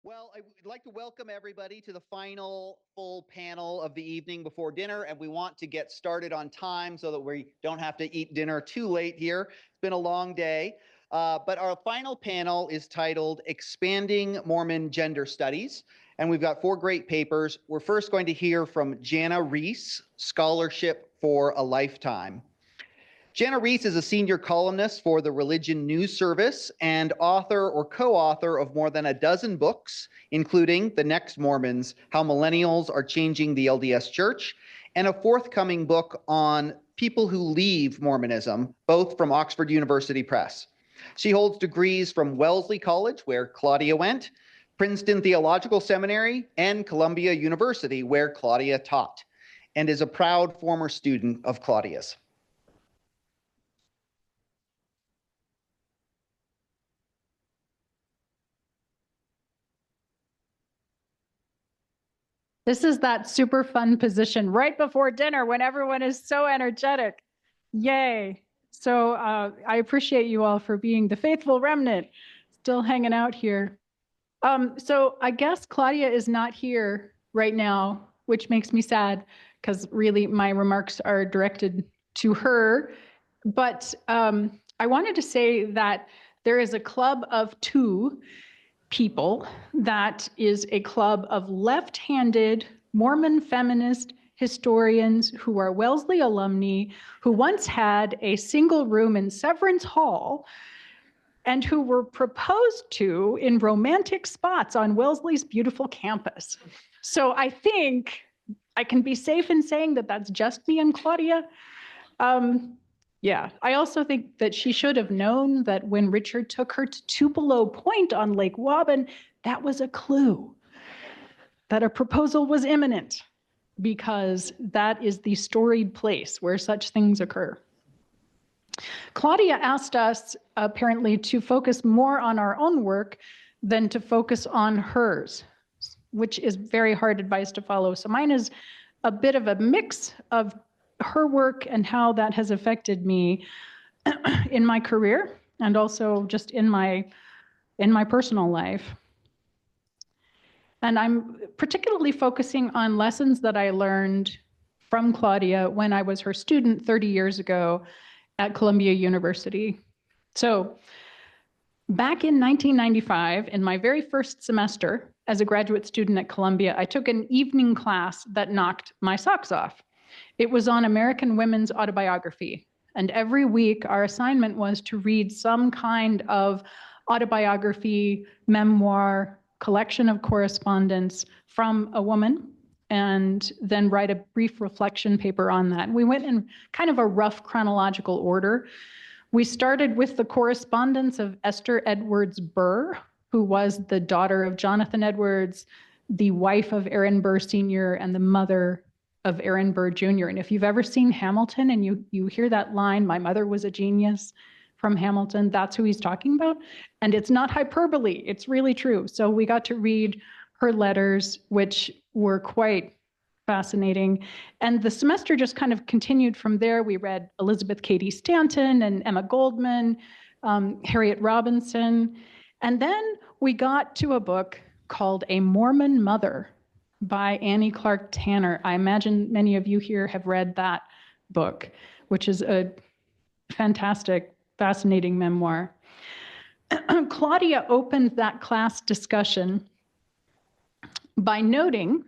Well, I would like to welcome everybody to the final full panel of the evening before dinner, and we want to get started on time so that we don't have to eat dinner too late here. It's been a long day, but our final panel is titled Expanding Mormon Gender Studies, and we've got 4 great papers. We're first going to hear from Jana Riess, Scholarship for a Lifetime. Jana Riess is a senior columnist for the Religion News Service and author or co-author of more than a dozen books, including The Next Mormons, How Millennials Are Changing the LDS Church, and a forthcoming book on people who leave Mormonism, both from Oxford University Press. She holds degrees from Wellesley College, where Claudia went, Princeton Theological Seminary, and Columbia University, where Claudia taught, and is a proud former student of Claudia's. This is that super fun position right before dinner when everyone is so energetic. Yay. So I appreciate you all for being the faithful remnant, still hanging out here. So I guess Claudia is not here right now, which makes me sad because really my remarks are directed to her. But I wanted to say that there is a club of 2 people that is a club of left-handed Mormon feminist historians who are Wellesley alumni who once had a single room in Severance Hall and who were proposed to in romantic spots on Wellesley's beautiful campus. So I think I can be safe in saying that that's just me and Claudia. Yeah, I also think that she should have known that when Richard took her to Tupelo Point on Lake Waban, that was a clue that a proposal was imminent, because that is the storied place where such things occur. Claudia asked us apparently to focus more on our own work than to focus on hers, which is very hard advice to follow. So mine is a bit of a mix of her work and how that has affected me in my career and also just in my personal life. And I'm particularly focusing on lessons that I learned from Claudia when I was her student 30 years ago at Columbia University. So back in 1995, in my very first semester as a graduate student at Columbia, I took an evening class that knocked my socks off. It was on American women's autobiography. And every week, our assignment was to read some kind of autobiography, memoir, collection of correspondence from a woman, and then write a brief reflection paper on that. We went in kind of a rough chronological order. We started with the correspondence of Esther Edwards Burr, who was the daughter of Jonathan Edwards, the wife of Aaron Burr Sr., and the mother of Aaron Burr Jr. And if you've ever seen Hamilton and you hear that line, "My mother was a genius," from Hamilton, that's who he's talking about. And it's not hyperbole, it's really true. So we got to read her letters, which were quite fascinating. And the semester just kind of continued from there. We read Elizabeth Cady Stanton and Emma Goldman, Harriet Robinson. And then we got to a book called A Mormon Mother by Annie Clark Tanner. I imagine many of you here have read that book, which is a fantastic, fascinating memoir. Claudia opened that class discussion by noting,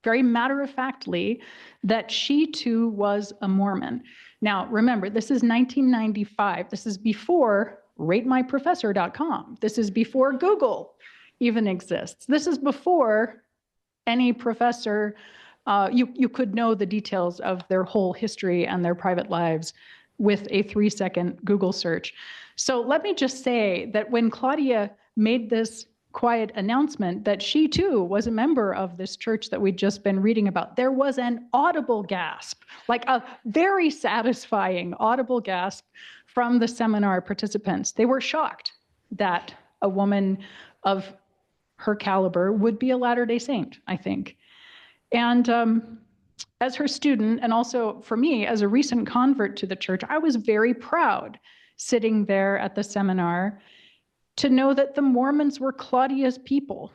very matter-of-factly, that she too was a Mormon. Now, remember, this is 1995. This is before ratemyprofessor.com. This is before Google even exists. This is before any professor, you could know the details of their whole history and their private lives with a 3-second Google search. So let me just say that when Claudia made this quiet announcement that she too was a member of this church that we'd just been reading about, there was an audible gasp, like a very satisfying audible gasp from the seminar participants. They were shocked that a woman of her caliber would be a Latter-day Saint, I think. And as her student, and also for me as a recent convert to the church, I was very proud sitting there at the seminar to know that the Mormons were Claudia's people,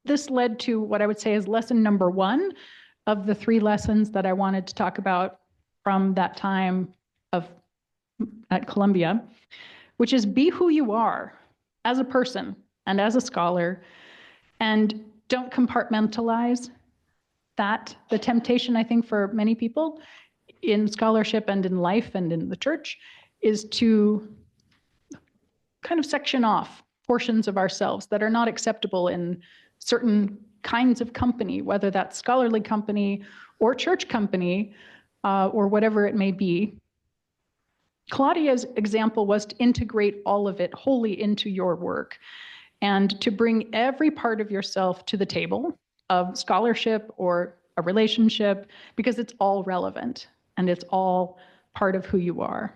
This led to what I would say is lesson number 1 of the 3 lessons that I wanted to talk about from that time at Columbia, which is be who you are as a person and as a scholar, and don't compartmentalize that. The temptation, I think, for many people in scholarship and in life and in the church is to kind of section off portions of ourselves that are not acceptable in certain kinds of company, whether that's scholarly company or church company, or whatever it may be. Claudia's example was to integrate all of it wholly into your work and to bring every part of yourself to the table of scholarship or a relationship, because it's all relevant and it's all part of who you are.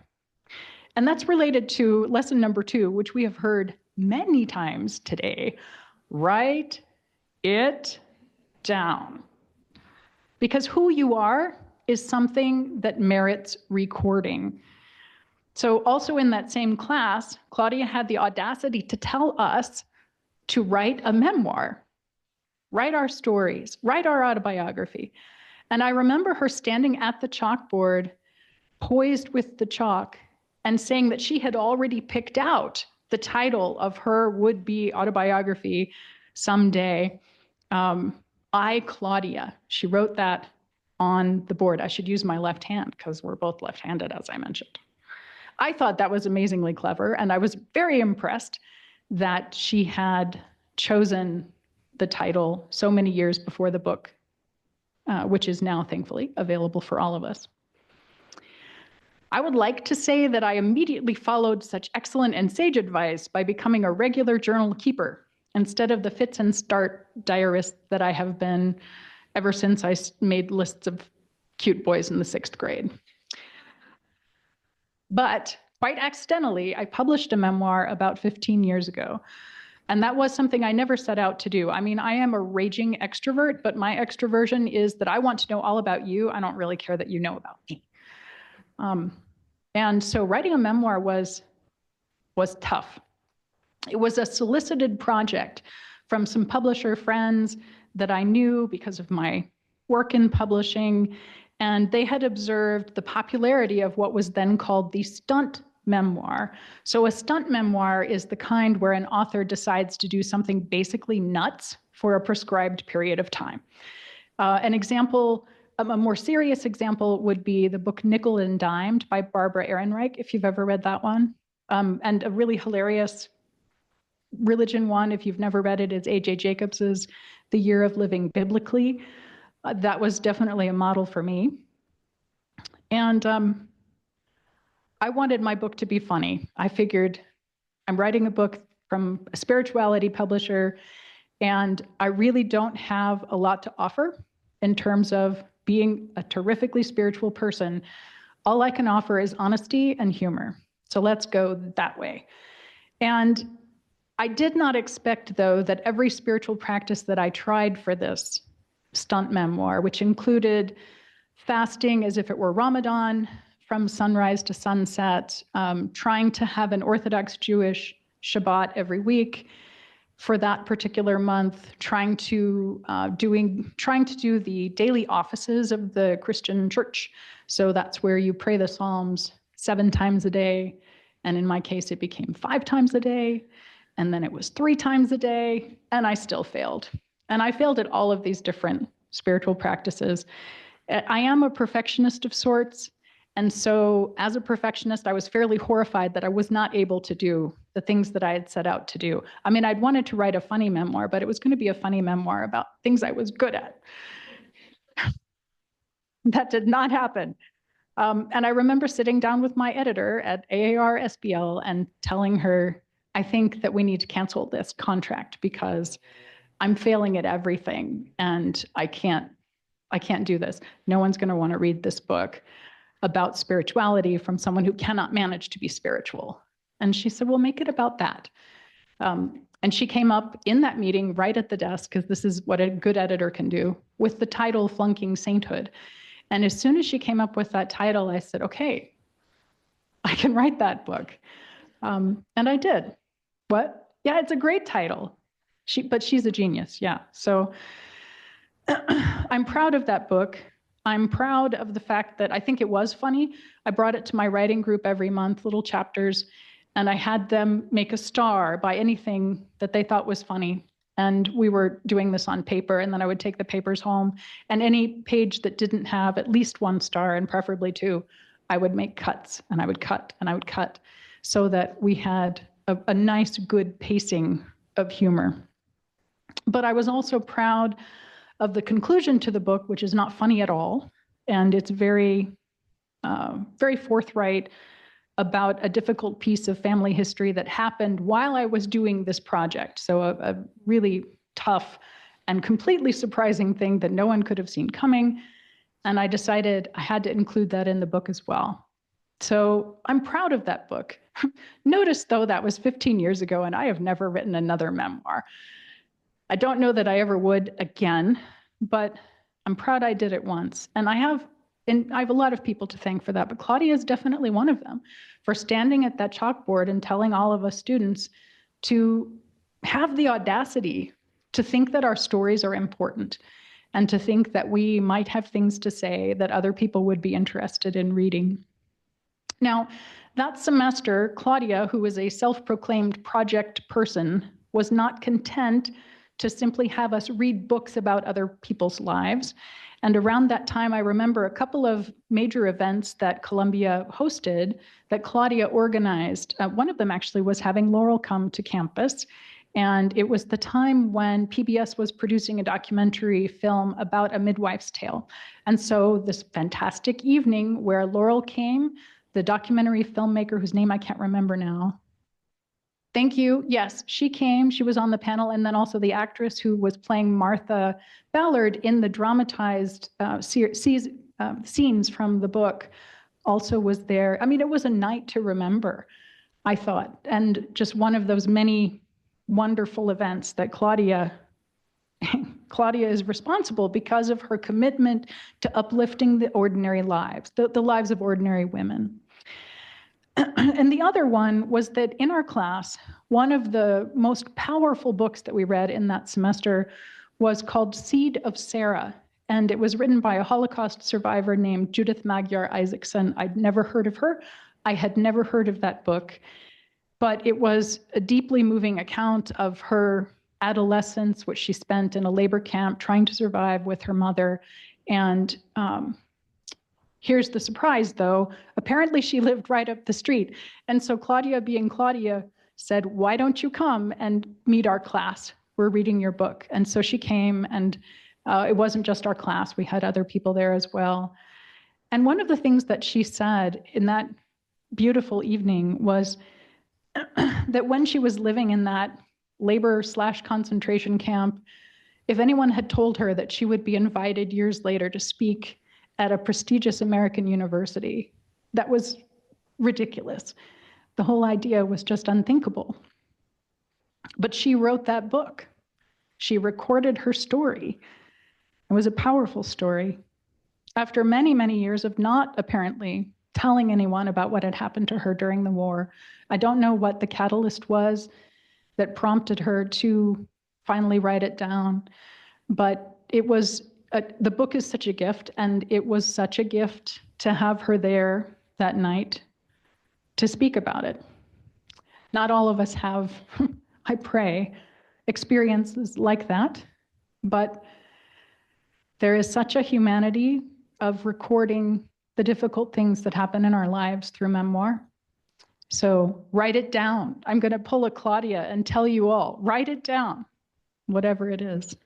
And that's related to lesson number 2, which we have heard many times today. Write it down. Because who you are is something that merits recording. So also in that same class, Claudia had the audacity to tell us to write a memoir, write our stories, write our autobiography. And I remember her standing at the chalkboard, poised with the chalk, and saying that she had already picked out the title of her would-be autobiography someday. I, Claudia. She wrote that on the board. I should use my left hand because we're both left-handed, as I mentioned. I thought that was amazingly clever, and I was very impressed that she had chosen the title so many years before the book, which is now, thankfully, available for all of us. I would like to say that I immediately followed such excellent and sage advice by becoming a regular journal keeper instead of the fits and start diarist that I have been ever since I made lists of cute boys in the 6th grade. But quite accidentally, I published a memoir about 15 years ago. And that was something I never set out to do. I mean, I am a raging extrovert, but my extroversion is that I want to know all about you. I don't really care that you know about me. And so writing a memoir was tough. It was a solicited project from some publisher friends that I knew because of my work in publishing. And they had observed the popularity of what was then called the stunt memoir. So a stunt memoir is the kind where an author decides to do something basically nuts for a prescribed period of time. An example, a more serious example, would be the book Nickel and Dimed by Barbara Ehrenreich, if you've ever read that one. And a really hilarious religion one, if you've never read it, is A.J. Jacobs's The Year of Living Biblically. That was definitely a model for me. And I wanted my book to be funny. I figured I'm writing a book from a spirituality publisher, and I really don't have a lot to offer in terms of being a terrifically spiritual person. All I can offer is honesty and humor. So let's go that way. And I did not expect, though, that every spiritual practice that I tried for this stunt memoir, which included fasting as if it were Ramadan from sunrise to sunset, trying to have an Orthodox Jewish Shabbat every week for that particular month, trying to do the daily offices of the Christian church. So that's where you pray the Psalms 7 times a day. And in my case, it became 5 times a day. And then it was 3 times a day. And I still failed. And I failed at all of these different spiritual practices. I am a perfectionist of sorts. And so as a perfectionist, I was fairly horrified that I was not able to do the things that I had set out to do. I mean, I'd wanted to write a funny memoir, but it was going to be a funny memoir about things I was good at. That did not happen. And I remember sitting down with my editor at AAR SBL and telling her, I think that we need to cancel this contract because I'm failing at everything and I can't do this. No one's going to want to read this book about spirituality from someone who cannot manage to be spiritual. And she said, well, make it about that. And she came up in that meeting right at the desk, because this is what a good editor can do, with the title Flunking Sainthood. And as soon as she came up with that title, I said, okay, I can write that book. And I did. What? Yeah, it's a great title. But she's a genius, yeah. So I'm proud of that book. I'm proud of the fact that I think it was funny. I brought it to my writing group every month, little chapters, and I had them make a star by anything that they thought was funny. And we were doing this on paper, and then I would take the papers home, and any page that didn't have at least 1 star, and preferably 2, I would make cuts, and I would cut, and I would cut, so that we had a nice, good pacing of humor. But I was also proud of the conclusion to the book, which is not funny at all, and it's very, very forthright about a difficult piece of family history that happened while I was doing this project. So a really tough and completely surprising thing that no one could have seen coming. And I decided I had to include that in the book as well. So I'm proud of that book. Notice, though, that was 15 years ago, and I have never written another memoir. I don't know that I ever would again, but I'm proud I did it once. And I have a lot of people to thank for that, but Claudia is definitely one of them, for standing at that chalkboard and telling all of us students to have the audacity to think that our stories are important, and to think that we might have things to say that other people would be interested in reading. Now, that semester, Claudia, who was a self-proclaimed project person, was not content to simply have us read books about other people's lives. And around that time, I remember a couple of major events that Columbia hosted that Claudia organized. One of them actually was having Laurel come to campus. And it was the time when PBS was producing a documentary film about A Midwife's Tale. And so this fantastic evening where Laurel came, the documentary filmmaker whose name I can't remember now. Thank you. Yes, she came. She was on the panel. And then also the actress who was playing Martha Ballard in the dramatized scenes from the book also was there. I mean, it was a night to remember, I thought. And just one of those many wonderful events that Claudia is responsible because of her commitment to uplifting the ordinary lives, the lives of ordinary women. And the other one was that in our class, one of the most powerful books that we read in that semester was called Seed of Sarah. And it was written by a Holocaust survivor named Judith Magyar Isaacson. I'd never heard of her. I had never heard of that book. But it was a deeply moving account of her adolescence, which she spent in a labor camp trying to survive with her mother. And here's the surprise, though. Apparently, she lived right up the street. And so Claudia, being Claudia, said, why don't you come and meet our class? We're reading your book. And so she came, and it wasn't just our class. We had other people there as well. And one of the things that she said in that beautiful evening was that when she was living in that labor/concentration camp, if anyone had told her that she would be invited years later to speak at a prestigious American university, that was ridiculous. The whole idea was just unthinkable. But she wrote that book. She recorded her story. It was a powerful story. After many, many years of not apparently telling anyone about what had happened to her during the war, I don't know what the catalyst was that prompted her to finally write it down, but it was the book is such a gift, and it was such a gift to have her there that night to speak about it. Not all of us have, I pray, experiences like that, but there is such a humanity of recording the difficult things that happen in our lives through memoir. So write it down. I'm going to pull a Claudia and tell you all, write it down, whatever it is.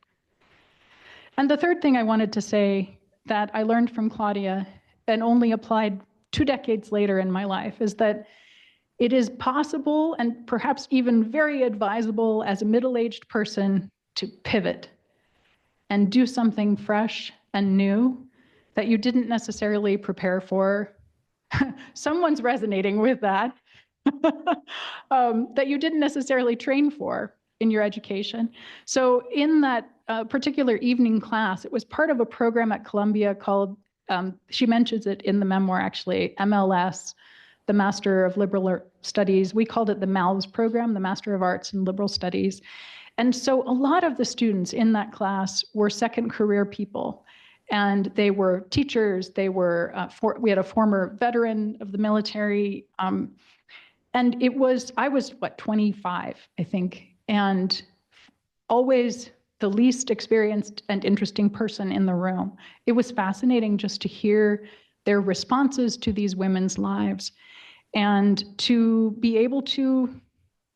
And the third thing I wanted to say that I learned from Claudia and only applied 2 decades later in my life is that it is possible and perhaps even very advisable as a middle-aged person to pivot and do something fresh and new that you didn't necessarily prepare for. Someone's resonating with that. That you didn't necessarily train for in your education. So in that particular evening class, it was part of a program at Columbia called, she mentions it in the memoir actually, MLS, the Master of Liberal Studies. We called it the MALS program, the Master of Arts in Liberal Studies. And so a lot of the students in that class were second career people. And they were teachers, they were, we had a former veteran of the military. And I was, what, 25, I think, and always the least experienced and interesting person in the room. It was fascinating just to hear their responses to these women's lives and to be able to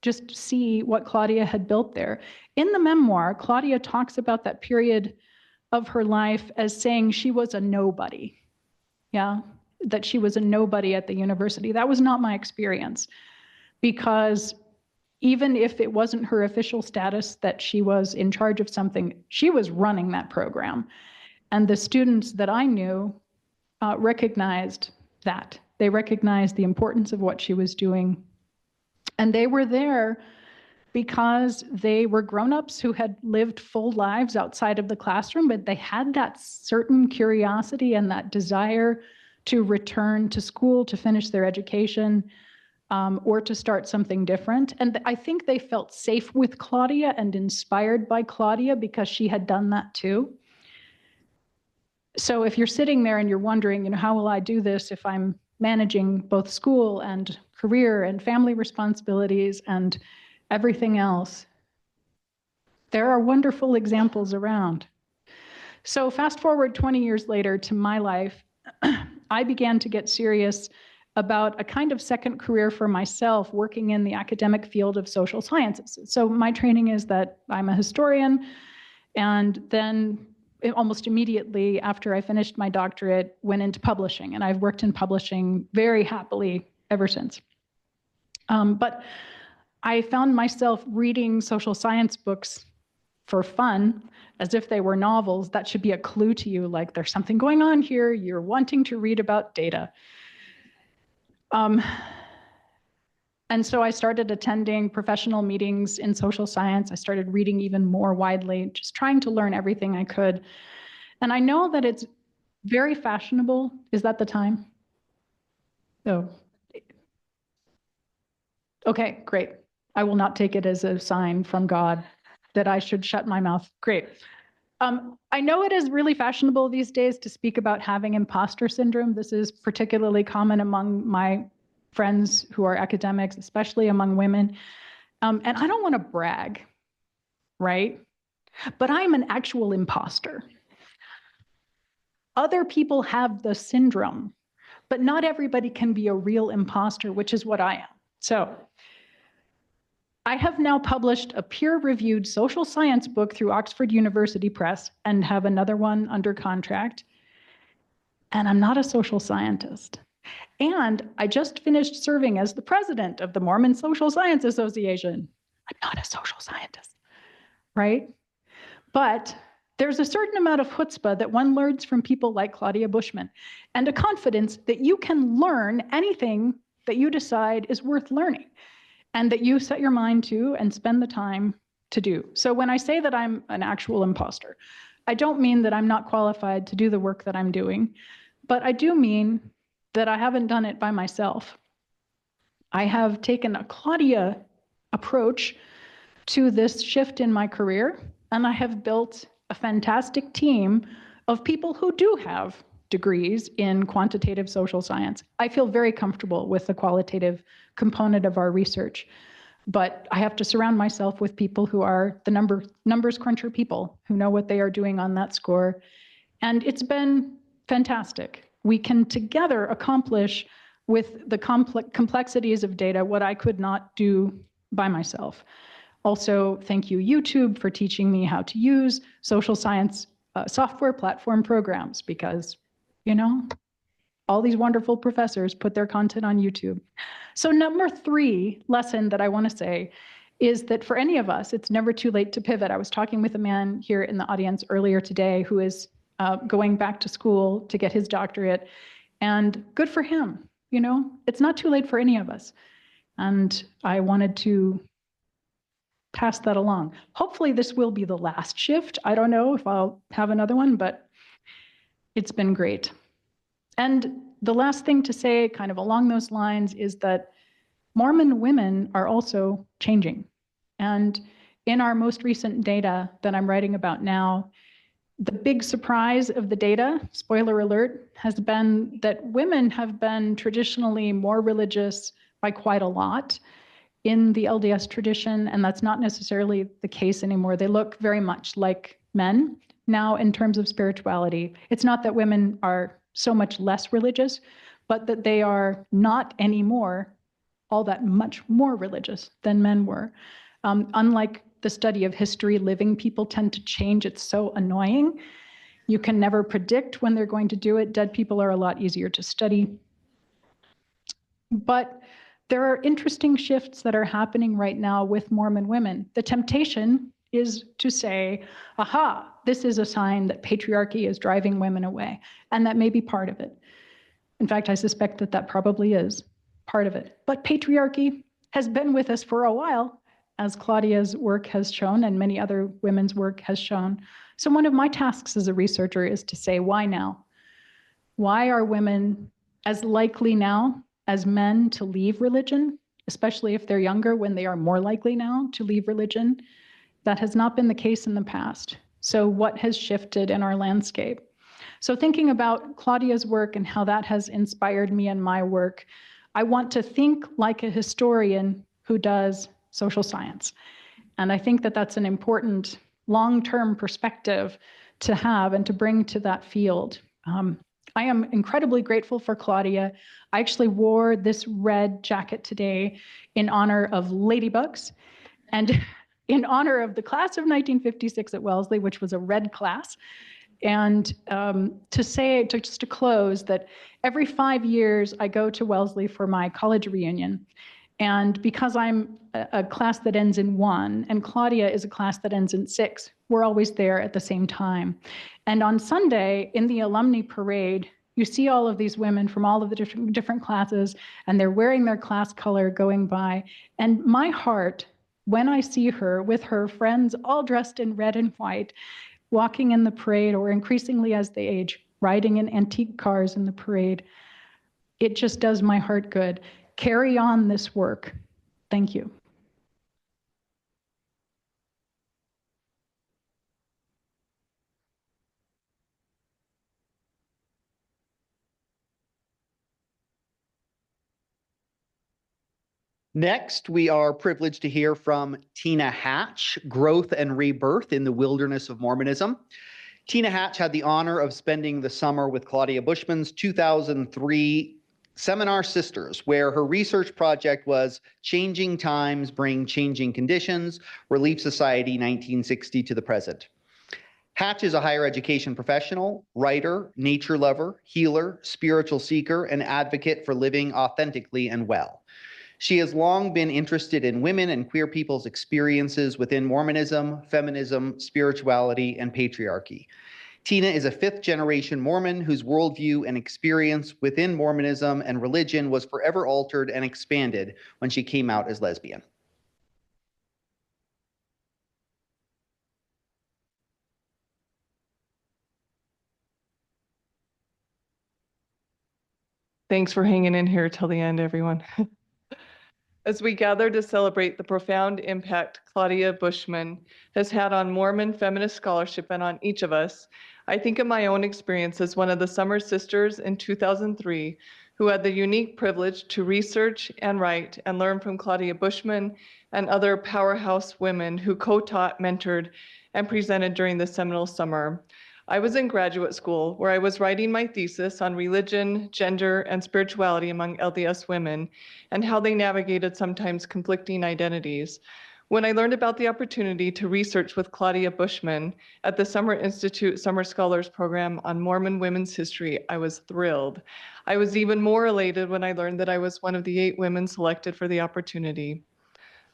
just see what Claudia had built there. In the memoir, Claudia talks about that period of her life as saying she was a nobody. Yeah, that she was a nobody at the university. That was not my experience, because even if it wasn't her official status that she was in charge of something, she was running that program. And the students that I knew recognized that. They recognized the importance of what she was doing. And they were there because they were grown-ups who had lived full lives outside of the classroom, but they had that certain curiosity and that desire to return to school, to finish their education, or to start something different. And I think they felt safe with Claudia and inspired by Claudia because she had done that too. So if you're sitting there and you're wondering, how will I do this if I'm managing both school and career and family responsibilities and everything else, there are wonderful examples around. So fast forward 20 years later to my life, I began to get serious about a kind of second career for myself working in the academic field of social sciences. So my training is that I'm a historian, and then almost immediately after I finished my doctorate, went into publishing, and I've worked in publishing very happily ever since. But I found myself reading social science books for fun, as if they were novels. That should be a clue to you, like there's something going on here, you're wanting to read about data. And so I started attending professional meetings in social science. I started reading even more widely, just trying to learn everything I could. And I know that it's very fashionable. Is that the time? Oh. Okay, great. I will not take it as a sign from God that I should shut my mouth. Great. I know it is really fashionable these days to speak about having imposter syndrome. This is particularly common among my friends who are academics, especially among women. And I don't want to brag, right? But I'm an actual imposter. Other people have the syndrome, but not everybody can be a real imposter, which is what I am. So I have now published a peer-reviewed social science book through Oxford University Press and have another one under contract. And I'm not a social scientist. And I just finished serving as the president of the Mormon Social Science Association. I'm not a social scientist, right? But there's a certain amount of chutzpah that one learns from people like Claudia Bushman, and a confidence that you can learn anything that you decide is worth learning, and that you set your mind to and spend the time to do. So when I say that I'm an actual imposter, I don't mean that I'm not qualified to do the work that I'm doing, but I do mean that I haven't done it by myself. I have taken a Claudia approach to this shift in my career, and I have built a fantastic team of people who do have degrees in quantitative social science. I feel very comfortable with the qualitative component of our research, but I have to surround myself with people who are the numbers cruncher people who know what they are doing on that score. And it's been fantastic. We can together accomplish with the complexities of data what I could not do by myself. Also, thank you, YouTube, for teaching me how to use social science software platform programs, because, all these wonderful professors put their content on YouTube. So number 3 lesson that I want to say is that for any of us, it's never too late to pivot. I was talking with a man here in the audience earlier today who is going back to school to get his doctorate, and good for him. It's not too late for any of us. And I wanted to pass that along. Hopefully this will be the last shift. I don't know if I'll have another one, but it's been great. And the last thing to say, kind of along those lines, is that Mormon women are also changing. And In our most recent data that I'm writing about now, the big surprise of the data, spoiler alert, has been that women have been traditionally more religious by quite a lot in the LDS tradition, and that's not necessarily the case anymore. They look very much like men now in terms of spirituality. It's not that women are so much less religious, but that they are not anymore all that much more religious than men were. Unlike the study of history, living people tend to change. It's so annoying. You can never predict when they're going to do it. Dead people are a lot easier to study. But there are interesting shifts that are happening right now with Mormon women. The temptation is to say, aha, this is a sign that patriarchy is driving women away. And that may be part of it. In fact, I suspect that that probably is part of it. But patriarchy has been with us for a while, as Claudia's work has shown and many other women's work has shown. So one of my tasks as a researcher is to say, why now? Why are women as likely now as men to leave religion, especially if they're younger, when they are more likely now to leave religion? That has not been the case in the past. So what has shifted in our landscape? So thinking about Claudia's work and how that has inspired me in my work, I want to think like a historian who does social science. And I think that that's an important long-term perspective to have and to bring to that field. I am incredibly grateful for Claudia. I actually wore this red jacket today in honor of ladybugs and in honor of the class of 1956 at Wellesley, which was a red class. And just to close, that every 5 years I go to Wellesley for my college reunion. And because I'm a class that ends in 1, and Claudia is a class that ends in 6, we're always there at the same time. And on Sunday, in the alumni parade, you see all of these women from all of the different classes, and they're wearing their class color going by. And my heart, when I see her with her friends all dressed in red and white, walking in the parade, or increasingly as they age, riding in antique cars in the parade, it just does my heart good. Carry on this work. Thank you. Next, we are privileged to hear from Tina Hatch, Growth and Rebirth in the Wilderness of Mormonism. Tina Hatch had the honor of spending the summer with Claudia Bushman's 2003 seminar Sisters, where her research project was Changing Times Bring Changing Conditions, Relief Society 1960 to the present. Hatch is a higher education professional, writer, nature lover, healer, spiritual seeker, and advocate for living authentically and well. She has long been interested in women and queer people's experiences within Mormonism, feminism, spirituality, and patriarchy. Tina is a 5th-generation Mormon whose worldview and experience within Mormonism and religion was forever altered and expanded when she came out as lesbian. Thanks for hanging in here till the end, everyone. As we gather to celebrate the profound impact Claudia Bushman has had on Mormon feminist scholarship and on each of us, I think of my own experience as one of the Summer Sisters in 2003, who had the unique privilege to research and write and learn from Claudia Bushman and other powerhouse women who co-taught, mentored, and presented during the seminal summer. I was in graduate school where I was writing my thesis on religion, gender, and spirituality among LDS women and how they navigated sometimes conflicting identities. When I learned about the opportunity to research with Claudia Bushman at the Summer Institute Summer Scholars Program on Mormon women's history, I was thrilled. I was even more elated when I learned that I was one of the 8 women selected for the opportunity.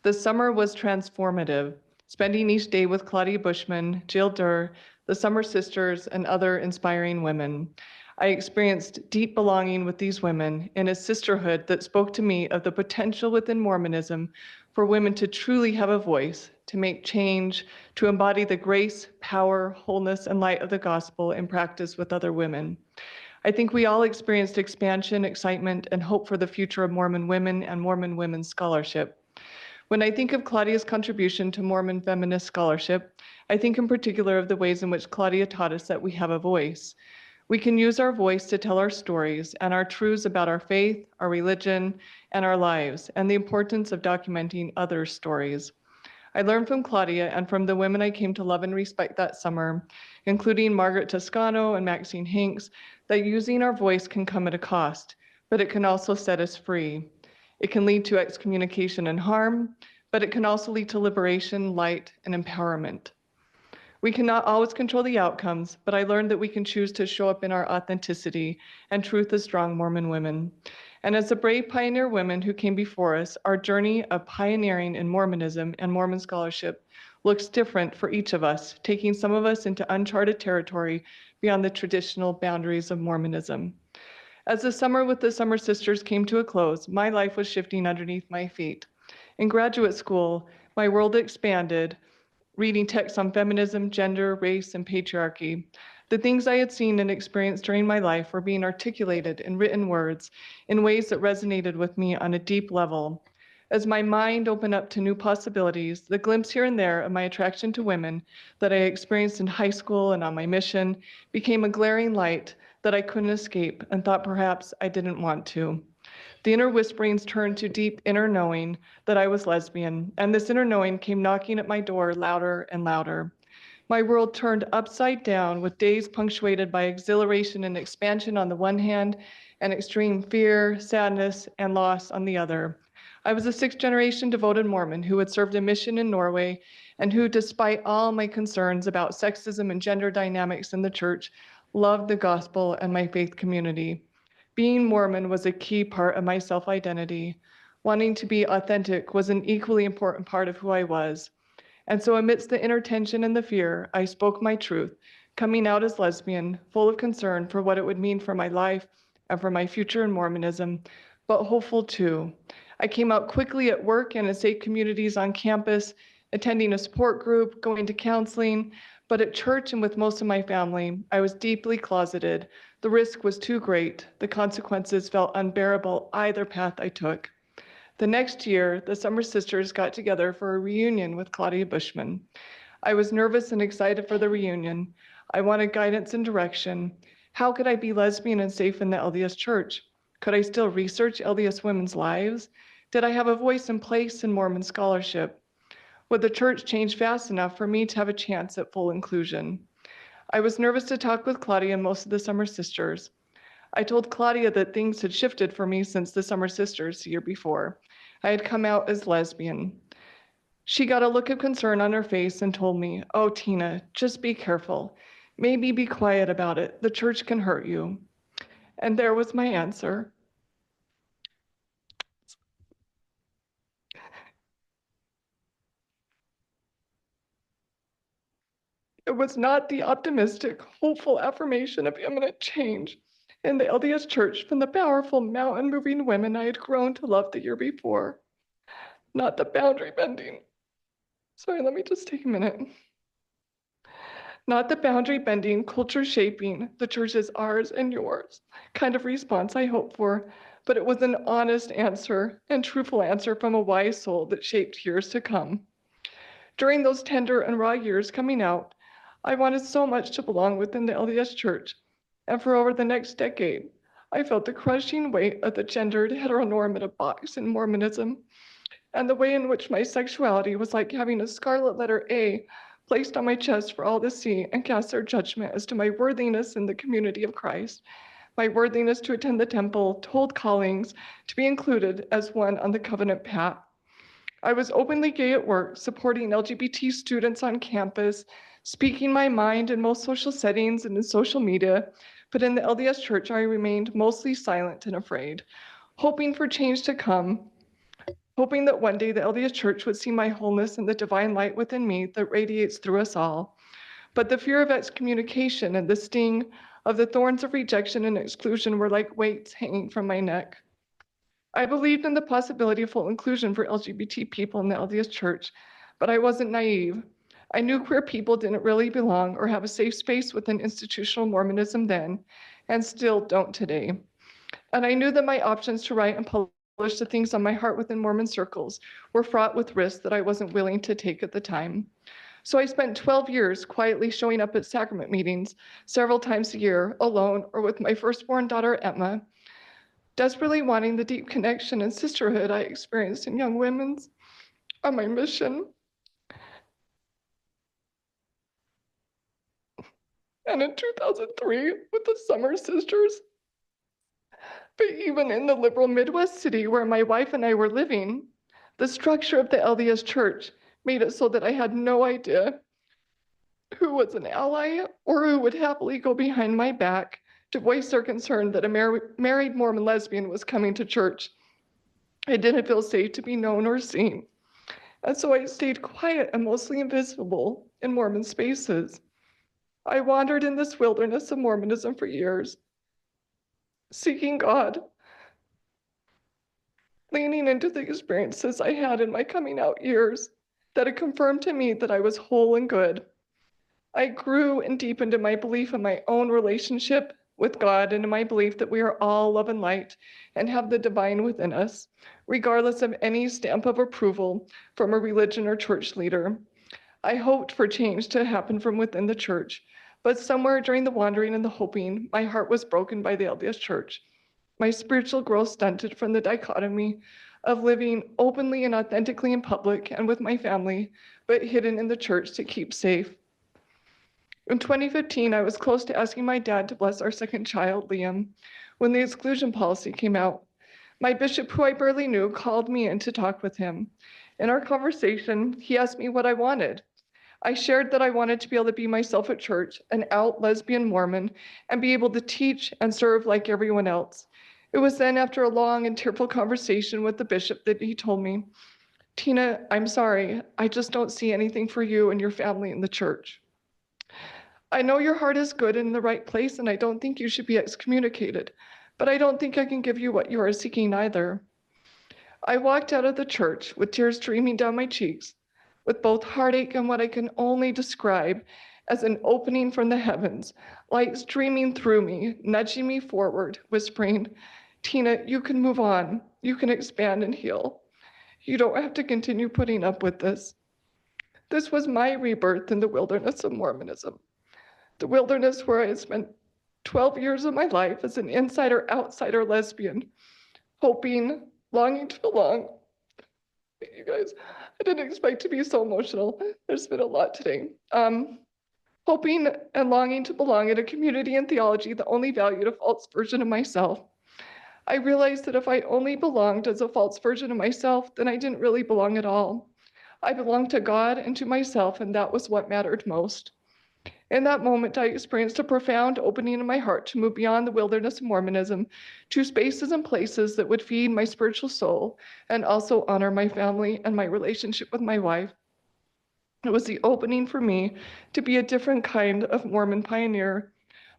The summer was transformative, spending each day with Claudia Bushman, Jill Durr, the Summer Sisters, and other inspiring women. I experienced deep belonging with these women in a sisterhood that spoke to me of the potential within Mormonism for women to truly have a voice, to make change, to embody the grace, power, wholeness, and light of the gospel in practice with other women. I think we all experienced expansion, excitement, and hope for the future of Mormon women and Mormon women's scholarship. When I think of Claudia's contribution to Mormon feminist scholarship, I think in particular of the ways in which Claudia taught us that we have a voice. We can use our voice to tell our stories and our truths about our faith, our religion, and our lives, and the importance of documenting others' stories. I learned from Claudia and from the women I came to love and respect that summer, including Margaret Toscano and Maxine Hanks, that using our voice can come at a cost, but it can also set us free. It can lead to excommunication and harm, but it can also lead to liberation, light, and empowerment. We cannot always control the outcomes, but I learned that we can choose to show up in our authenticity and truth as strong Mormon women. And as the brave pioneer women who came before us, our journey of pioneering in Mormonism and Mormon scholarship looks different for each of us, taking some of us into uncharted territory beyond the traditional boundaries of Mormonism. As the summer with the Summer Sisters came to a close, my life was shifting underneath my feet. In graduate school, my world expanded, reading texts on feminism, gender, race, and patriarchy. The things I had seen and experienced during my life were being articulated in written words in ways that resonated with me on a deep level. As my mind opened up to new possibilities, the glimpse here and there of my attraction to women that I experienced in high school and on my mission became a glaring light that I couldn't escape and thought perhaps I didn't want to. The inner whisperings turned to deep inner knowing that I was lesbian, and this inner knowing came knocking at my door louder and louder. My world turned upside down with days punctuated by exhilaration and expansion on the one hand, and extreme fear, sadness, and loss on the other. I was a sixth-generation devoted Mormon who had served a mission in Norway and who, despite all my concerns about sexism and gender dynamics in the church, loved the gospel and my faith community. Being Mormon was a key part of my self-identity. Wanting to be authentic was an equally important part of who I was. And so amidst the inner tension and the fear, I spoke my truth, coming out as lesbian, full of concern for what it would mean for my life and for my future in Mormonism, but hopeful too. I came out quickly at work and in safe communities on campus, attending a support group, going to counseling, but at church and with most of my family, I was deeply closeted. The risk was too great. The consequences felt unbearable either path I took. The next year, the Summer Sisters got together for a reunion with Claudia Bushman. I was nervous and excited for the reunion. I wanted guidance and direction. How could I be lesbian and safe in the LDS Church? Could I still research LDS women's lives? Did I have a voice and place in Mormon scholarship? Would the church change fast enough for me to have a chance at full inclusion? I was nervous to talk with Claudia and most of the Summer Sisters. I told Claudia that things had shifted for me since the Summer Sisters the year before. I had come out as lesbian. She got a look of concern on her face and told me, "Oh, Tina, just be careful. Maybe be quiet about it. The church can hurt you." And there was my answer. It was not the optimistic, hopeful affirmation of imminent change in the LDS Church from the powerful, mountain-moving women I had grown to love the year before. Not the boundary-bending. Sorry, let me just take a minute. Not the boundary-bending, culture-shaping, the church is ours and yours kind of response I hoped for, but it was an honest answer and truthful answer from a wise soul that shaped years to come. During those tender and raw years coming out, I wanted so much to belong within the LDS Church, and for over the next decade, I felt the crushing weight of the gendered heteronormative box in Mormonism, and the way in which my sexuality was like having a scarlet letter A placed on my chest for all to see and cast their judgment as to my worthiness in the community of Christ, my worthiness to attend the temple, to hold callings, to be included as one on the covenant path. I was openly gay at work, supporting LGBT students on campus, speaking my mind in most social settings and in social media, but in the LDS Church, I remained mostly silent and afraid, hoping for change to come, hoping that one day the LDS Church would see my wholeness and the divine light within me that radiates through us all. But the fear of excommunication and the sting of the thorns of rejection and exclusion were like weights hanging from my neck. I believed in the possibility of full inclusion for LGBT people in the LDS Church, but I wasn't naive. I knew queer people didn't really belong or have a safe space within institutional Mormonism then, and still don't today. And I knew that my options to write and publish the things on my heart within Mormon circles were fraught with risks that I wasn't willing to take at the time. So I spent 12 years quietly showing up at sacrament meetings several times a year, alone or with my firstborn daughter, Emma, desperately wanting the deep connection and sisterhood I experienced in young women's on my mission. And in 2003, with the Summer Sisters. But even in the liberal Midwest city where my wife and I were living, the structure of the LDS Church made it so that I had no idea who was an ally or who would happily go behind my back to voice their concern that a married Mormon lesbian was coming to church. I didn't feel safe to be known or seen. And so I stayed quiet and mostly invisible in Mormon spaces. I wandered in this wilderness of Mormonism for years, seeking God, leaning into the experiences I had in my coming out years that had confirmed to me that I was whole and good. I grew and deepened in my belief in my own relationship with God and in my belief that we are all love and light and have the divine within us, regardless of any stamp of approval from a religion or church leader. I hoped for change to happen from within the church, but somewhere during the wandering and the hoping, my heart was broken by the LDS Church. My spiritual growth stunted from the dichotomy of living openly and authentically in public and with my family, but hidden in the church to keep safe. In 2015, I was close to asking my dad to bless our second child, Liam, when the exclusion policy came out. My bishop, who I barely knew, called me in to talk with him. In our conversation, he asked me what I wanted. I shared that I wanted to be able to be myself at church, an out lesbian Mormon, and be able to teach and serve like everyone else. It was then, after a long and tearful conversation with the bishop, that he told me, "Tina, I'm sorry, I just don't see anything for you and your family in the church. I know your heart is good and in the right place, and I don't think you should be excommunicated, but I don't think I can give you what you are seeking either." I walked out of the church with tears streaming down my cheeks, with both heartache and what I can only describe as an opening from the heavens, light streaming through me, nudging me forward, whispering, "Tina, you can move on. You can expand and heal. You don't have to continue putting up with this." This was my rebirth in the wilderness of Mormonism, the wilderness where I had spent 12 years of my life as an insider-outsider lesbian, hoping, longing to belong. You guys, I didn't expect to be so emotional. There's been a lot today. Hoping and longing to belong in a community and theology that only valued a false version of myself. I realized that if I only belonged as a false version of myself, then I didn't really belong at all. I belonged to God and to myself, and that was what mattered most. In that moment, I experienced a profound opening in my heart to move beyond the wilderness of Mormonism to spaces and places that would feed my spiritual soul and also honor my family and my relationship with my wife. It was the opening for me to be a different kind of Mormon pioneer,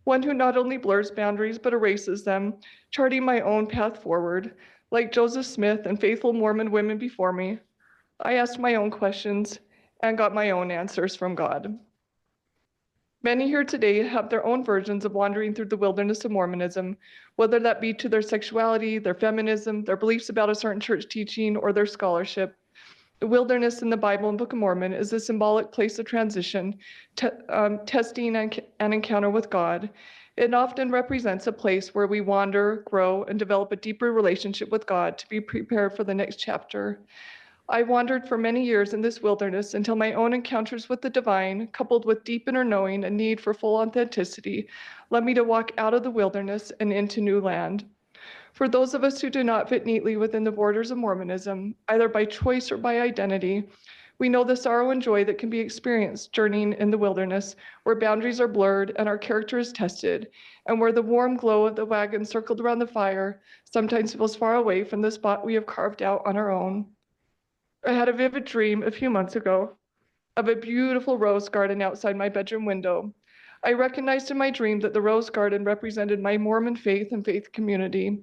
one who not only blurs boundaries but erases them, charting my own path forward. Like Joseph Smith and faithful Mormon women before me, I asked my own questions and got my own answers from God. Many here today have their own versions of wandering through the wilderness of Mormonism, whether that be to their sexuality, their feminism, their beliefs about a certain church teaching, or their scholarship. The wilderness in the Bible and Book of Mormon is a symbolic place of transition, testing and encounter with God. It often represents a place where we wander, grow, and develop a deeper relationship with God to be prepared for the next chapter. I wandered for many years in this wilderness until my own encounters with the divine, coupled with deep inner knowing and need for full authenticity, led me to walk out of the wilderness and into new land. For those of us who do not fit neatly within the borders of Mormonism, either by choice or by identity, we know the sorrow and joy that can be experienced journeying in the wilderness, where boundaries are blurred and our character is tested, and where the warm glow of the wagon circled around the fire sometimes feels far away from the spot we have carved out on our own. I had a vivid dream a few months ago of a beautiful rose garden outside my bedroom window. I recognized in my dream that the rose garden represented my Mormon faith and faith community.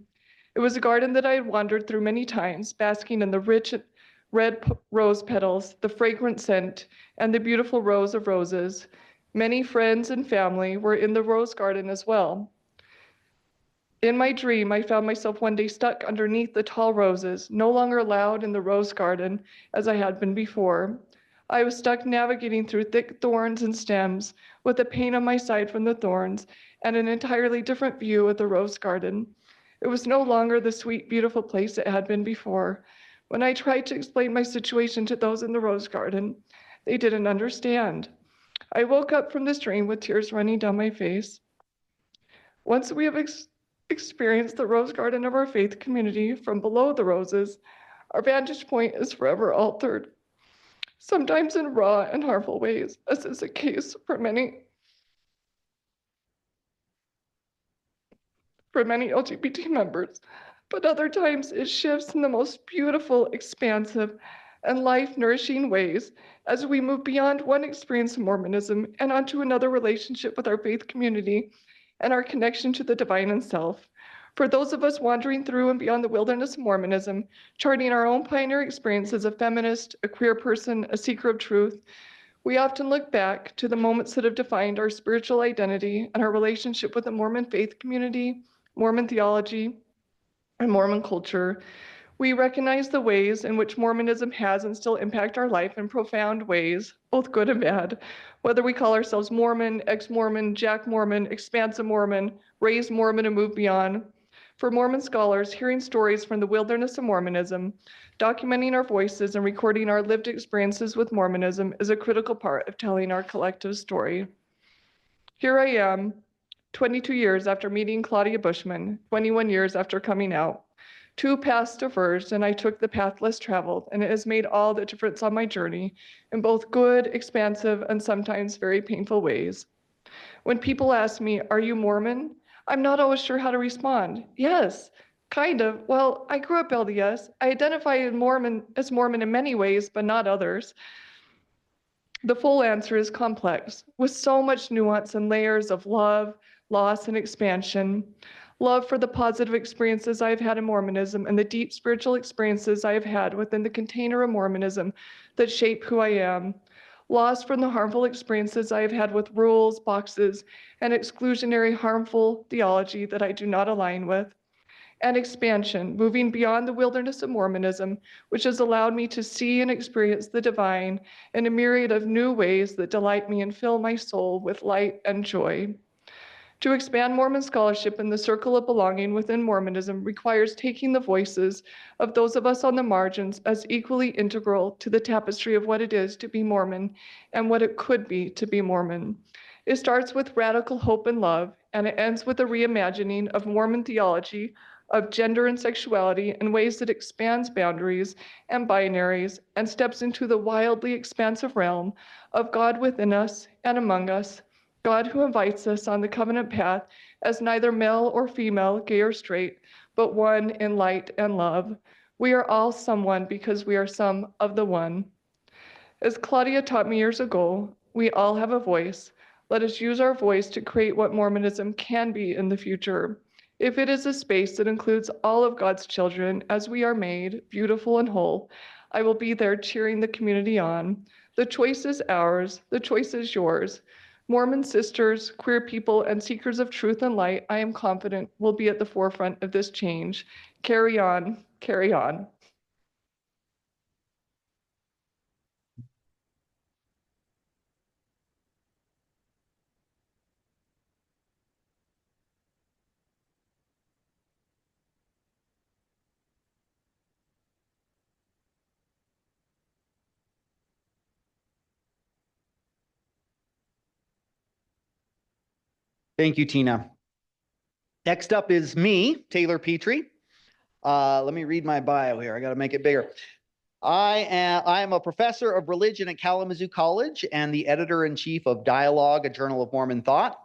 It was a garden that I had wandered through many times, basking in the rich red rose petals, the fragrant scent, and the beautiful rows of roses. Many friends and family were in the rose garden as well. In my dream, I found myself one day stuck underneath the tall roses, no longer allowed in the rose garden as I had been before. I was stuck navigating through thick thorns and stems, with a pain on my side from the thorns, and an entirely different view of the rose garden. It was no longer the sweet, beautiful place it had been before. When I tried to explain my situation to those in the rose garden, they didn't understand. I woke up from this dream with tears running down my face. Once we have experienced the rose garden of our faith community from below the roses, our vantage point is forever altered, sometimes in raw and harmful ways, as is the case for many LGBT members, but other times it shifts in the most beautiful, expansive, and life-nourishing ways as we move beyond one experience of Mormonism and onto another relationship with our faith community and our connection to the divine and self. For those of us wandering through and beyond the wilderness of Mormonism, charting our own pioneer experience as a feminist, a queer person, a seeker of truth, we often look back to the moments that have defined our spiritual identity and our relationship with the Mormon faith community, Mormon theology, and Mormon culture. We recognize the ways in which Mormonism has and still impact our life in profound ways, both good and bad. Whether we call ourselves Mormon, ex-Mormon, Jack Mormon, expansive Mormon, raised Mormon, and move beyond. For Mormon scholars, hearing stories from the wilderness of Mormonism, documenting our voices and recording our lived experiences with Mormonism is a critical part of telling our collective story. Here I am, 22 years after meeting Claudia Bushman, 21 years after coming out. Two paths diverged, and I took the path less traveled, and it has made all the difference on my journey in both good, expansive, and sometimes very painful ways. When people ask me, "Are you Mormon?" I'm not always sure how to respond. Yes, kind of. Well, I grew up LDS. I identify as Mormon in many ways, but not others. The full answer is complex, with so much nuance and layers of love, loss, and expansion. Love for the positive experiences I have had in Mormonism and the deep spiritual experiences I have had within the container of Mormonism that shape who I am. Loss from the harmful experiences I have had with rules, boxes, and exclusionary harmful theology that I do not align with. And expansion, moving beyond the wilderness of Mormonism, which has allowed me to see and experience the divine in a myriad of new ways that delight me and fill my soul with light and joy. To expand Mormon scholarship in the circle of belonging within Mormonism requires taking the voices of those of us on the margins as equally integral to the tapestry of what it is to be Mormon and what it could be to be Mormon. It starts with radical hope and love, and it ends with a reimagining of Mormon theology of gender and sexuality in ways that expands boundaries and binaries and steps into the wildly expansive realm of God within us and among us, God who invites us on the covenant path as neither male or female, gay or straight, but one in light and love. We are all someone because we are some of the one. As Claudia taught me years ago, we all have a voice. Let us use our voice to create what Mormonism can be in the future. If it is a space that includes all of God's children as we are made, beautiful and whole, I will be there cheering the community on. The choice is ours, the choice is yours. Mormon sisters, queer people, and seekers of truth and light, I am confident, will be at the forefront of this change. Carry on, carry on. Thank you, Tina. Next up is me, Taylor Petrey. Let me read my bio here. I got to make it bigger. I am a professor of religion at Kalamazoo College and the editor-in-chief of Dialogue, a journal of Mormon thought.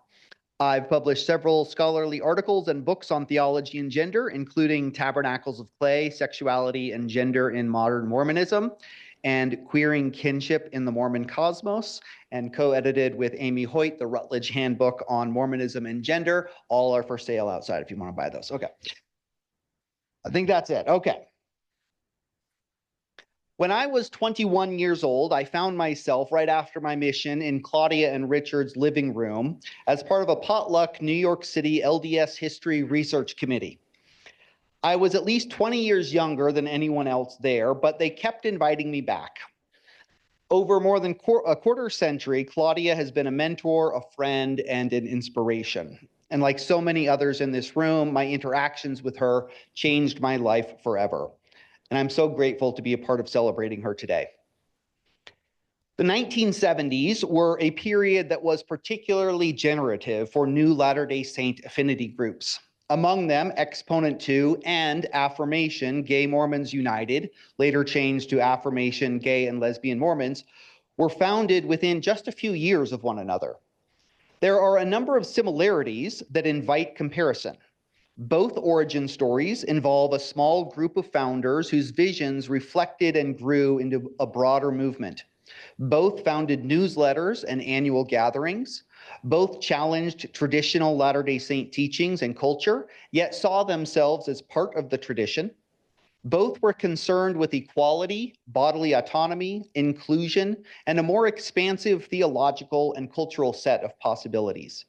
I've published several scholarly articles and books on theology and gender, including Tabernacles of Clay, Sexuality and Gender in Modern Mormonism, and Queering Kinship in the Mormon Cosmos, and co-edited with Amy Hoyt, the Rutledge Handbook on Mormonism and Gender. All are for sale outside if you want to buy those. Okay. I think that's it. Okay. When I was 21 years old, I found myself right after my mission in Claudia and Richard's living room as part of a potluck New York City LDS History Research Committee. I was at least 20 years younger than anyone else there, but they kept inviting me back. Over more than a quarter century, Claudia has been a mentor, a friend, and an inspiration. And like so many others in this room, my interactions with her changed my life forever. And I'm so grateful to be a part of celebrating her today. The 1970s were a period that was particularly generative for new Latter-day Saint affinity groups. Among them, Exponent 2 and Affirmation Gay Mormons United, later changed to Affirmation Gay and Lesbian Mormons, were founded within just a few years of one another. There are a number of similarities that invite comparison. Both origin stories involve a small group of founders whose visions reflected and grew into a broader movement. Both founded newsletters and annual gatherings. Both challenged traditional Latter-day Saint teachings and culture, yet saw themselves as part of the tradition. Both were concerned with equality, bodily autonomy, inclusion, and a more expansive theological and cultural set of possibilities.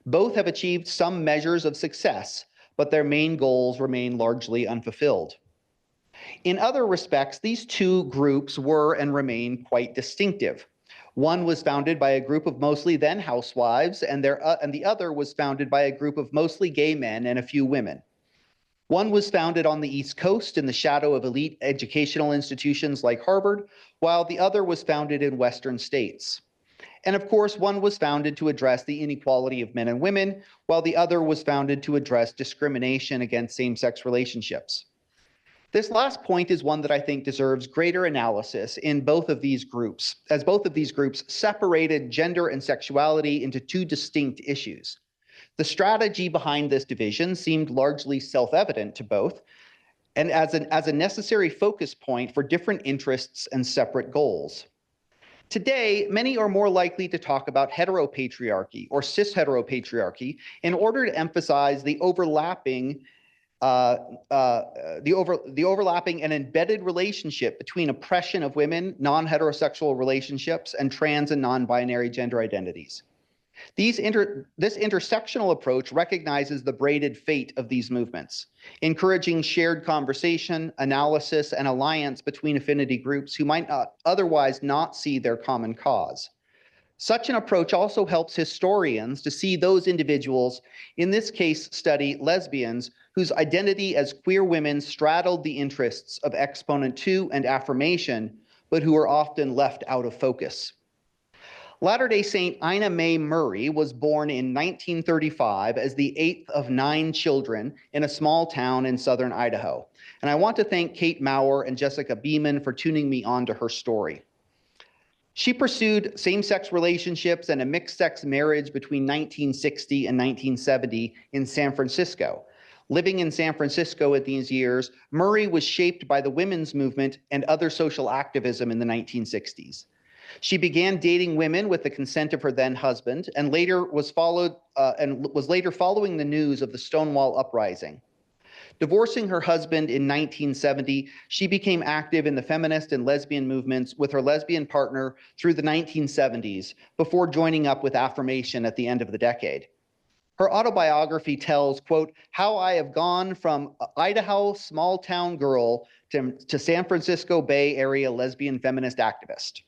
Both have achieved some measures of success, but their main goals remain largely unfulfilled. In other respects, these two groups were and remain quite distinctive. One was founded by a group of mostly then housewives, and the other was founded by a group of mostly gay men and a few women. One was founded on the East Coast in the shadow of elite educational institutions like Harvard, while the other was founded in Western states. And of course, one was founded to address the inequality of men and women, while the other was founded to address discrimination against same-sex relationships. This last point is one that I think deserves greater analysis in both of these groups, as both of these groups separated gender and sexuality into two distinct issues. The strategy behind this division seemed largely self-evident to both, and as a necessary focus point for different interests and separate goals. Today, many are more likely to talk about heteropatriarchy or cis-heteropatriarchy in order to emphasize the overlapping and embedded relationship between oppression of women, non-heterosexual relationships, and trans and non-binary gender identities. This intersectional approach recognizes the braided fate of these movements, encouraging shared conversation, analysis, and alliance between affinity groups who might otherwise not see their common cause. Such an approach also helps historians to see those individuals, in this case study lesbians, whose identity as queer women straddled the interests of Exponent 2 and Affirmation, but who are often left out of focus. Latter-day Saint Ina Mae Murray was born in 1935 as the 8th of 9 children in a small town in southern Idaho. And I want to thank Kate Maurer and Jessica Beeman for tuning me on to her story. She pursued same-sex relationships and a mixed-sex marriage between 1960 and 1970 in San Francisco. Living in San Francisco at these years, Murray was shaped by the women's movement and other social activism in the 1960s. She began dating women with the consent of her then husband, and was later following the news of the Stonewall Uprising. Divorcing her husband in 1970, she became active in the feminist and lesbian movements with her lesbian partner through the 1970s, before joining up with Affirmation at the end of the decade. Her autobiography tells, quote, how I have gone from Idaho small town girl to San Francisco Bay Area lesbian feminist activist.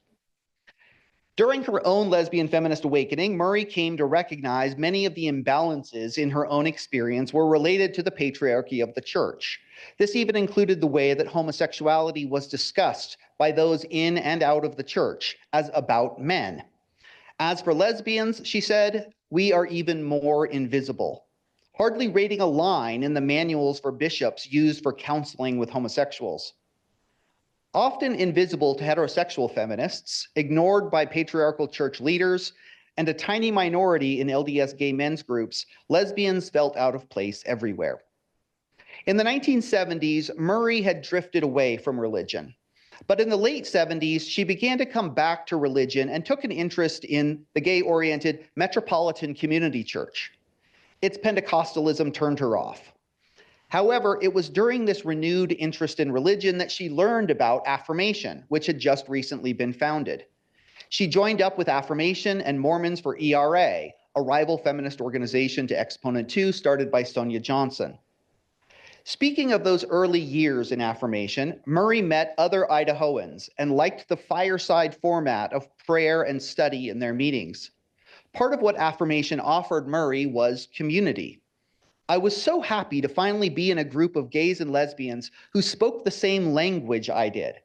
During her own lesbian feminist awakening, Murray came to recognize many of the imbalances in her own experience were related to the patriarchy of the church. This even included the way that homosexuality was discussed by those in and out of the church as about men. As for lesbians, she said, we are even more invisible, hardly rating a line in the manuals for bishops used for counseling with homosexuals. Often invisible to heterosexual feminists, ignored by patriarchal church leaders, and a tiny minority in LDS gay men's groups, lesbians felt out of place everywhere. In the 1970s, Murray had drifted away from religion. But in the late 70s, she began to come back to religion and took an interest in the gay-oriented Metropolitan Community Church. Its Pentecostalism turned her off. However, it was during this renewed interest in religion that she learned about Affirmation, which had just recently been founded. She joined up with Affirmation and Mormons for ERA, a rival feminist organization to Exponent 2 started by Sonia Johnson. Speaking of those early years in Affirmation, Murray met other Idahoans and liked the fireside format of prayer and study in their meetings. Part of what Affirmation offered Murray was community. I was so happy to finally be in a group of gays and lesbians who spoke the same language I did.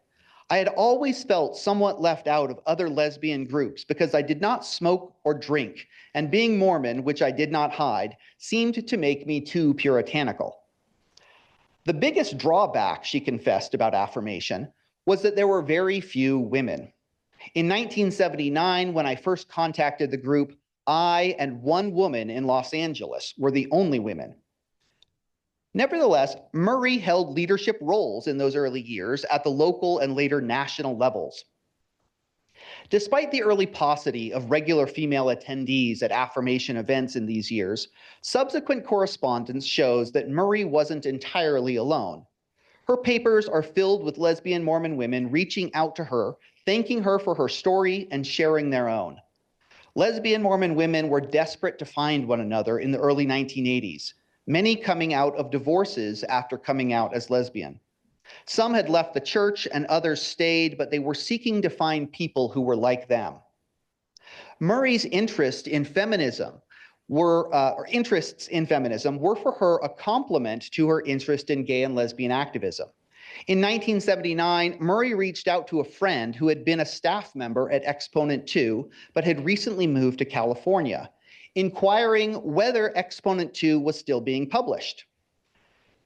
I had always felt somewhat left out of other lesbian groups because I did not smoke or drink, and being Mormon, which I did not hide, seemed to make me too puritanical. The biggest drawback, she confessed about Affirmation, was that there were very few women. In 1979, when I first contacted the group, I and one woman in Los Angeles were the only women. Nevertheless, Murray held leadership roles in those early years at the local and later national levels. Despite the early paucity of regular female attendees at Affirmation events in these years, subsequent correspondence shows that Murray wasn't entirely alone. Her papers are filled with lesbian Mormon women reaching out to her, thanking her for her story and sharing their own. Lesbian Mormon women were desperate to find one another in the early 1980s, many coming out of divorces after coming out as lesbian. Some had left the church and others stayed, but they were seeking to find people who were like them. Murray's interest in feminism interests in feminism were for her a complement to her interest in gay and lesbian activism. In 1979, Murray reached out to a friend who had been a staff member at Exponent 2, but had recently moved to California, inquiring whether Exponent 2 was still being published.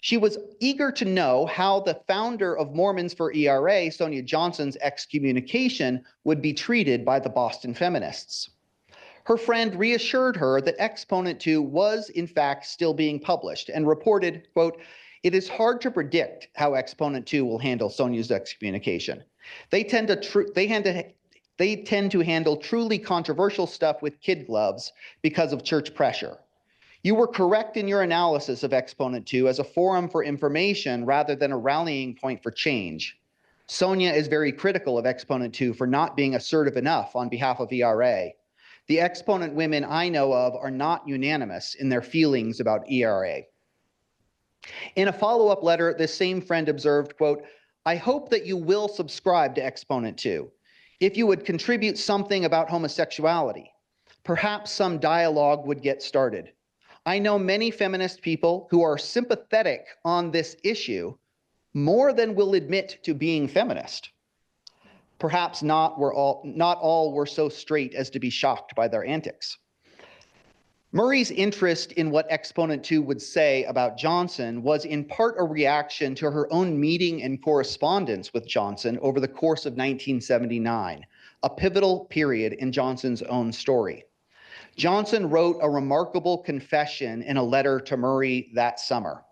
She was eager to know how the founder of Mormons for ERA, Sonia Johnson's excommunication, would be treated by the Boston feminists. Her friend reassured her that Exponent 2 was, in fact, still being published and reported, quote, "It is hard to predict how Exponent 2 will handle Sonia's excommunication. They tend to handle truly controversial stuff with kid gloves because of church pressure. You were correct in your analysis of Exponent 2 as a forum for information rather than a rallying point for change. Sonia is very critical of Exponent 2 for not being assertive enough on behalf of ERA. The Exponent women I know of are not unanimous in their feelings about ERA." In a follow-up letter, this same friend observed, quote, "I hope that you will subscribe to Exponent 2. If you would contribute something about homosexuality, perhaps some dialogue would get started. I know many feminist people who are sympathetic on this issue more than will admit to being feminist. Perhaps not all were so straight as to be shocked by their antics." Murray's interest in what Exponent 2 would say about Johnson was in part a reaction to her own meeting and correspondence with Johnson over the course of 1979, a pivotal period in Johnson's own story. Johnson wrote a remarkable confession in a letter to Murray that summer.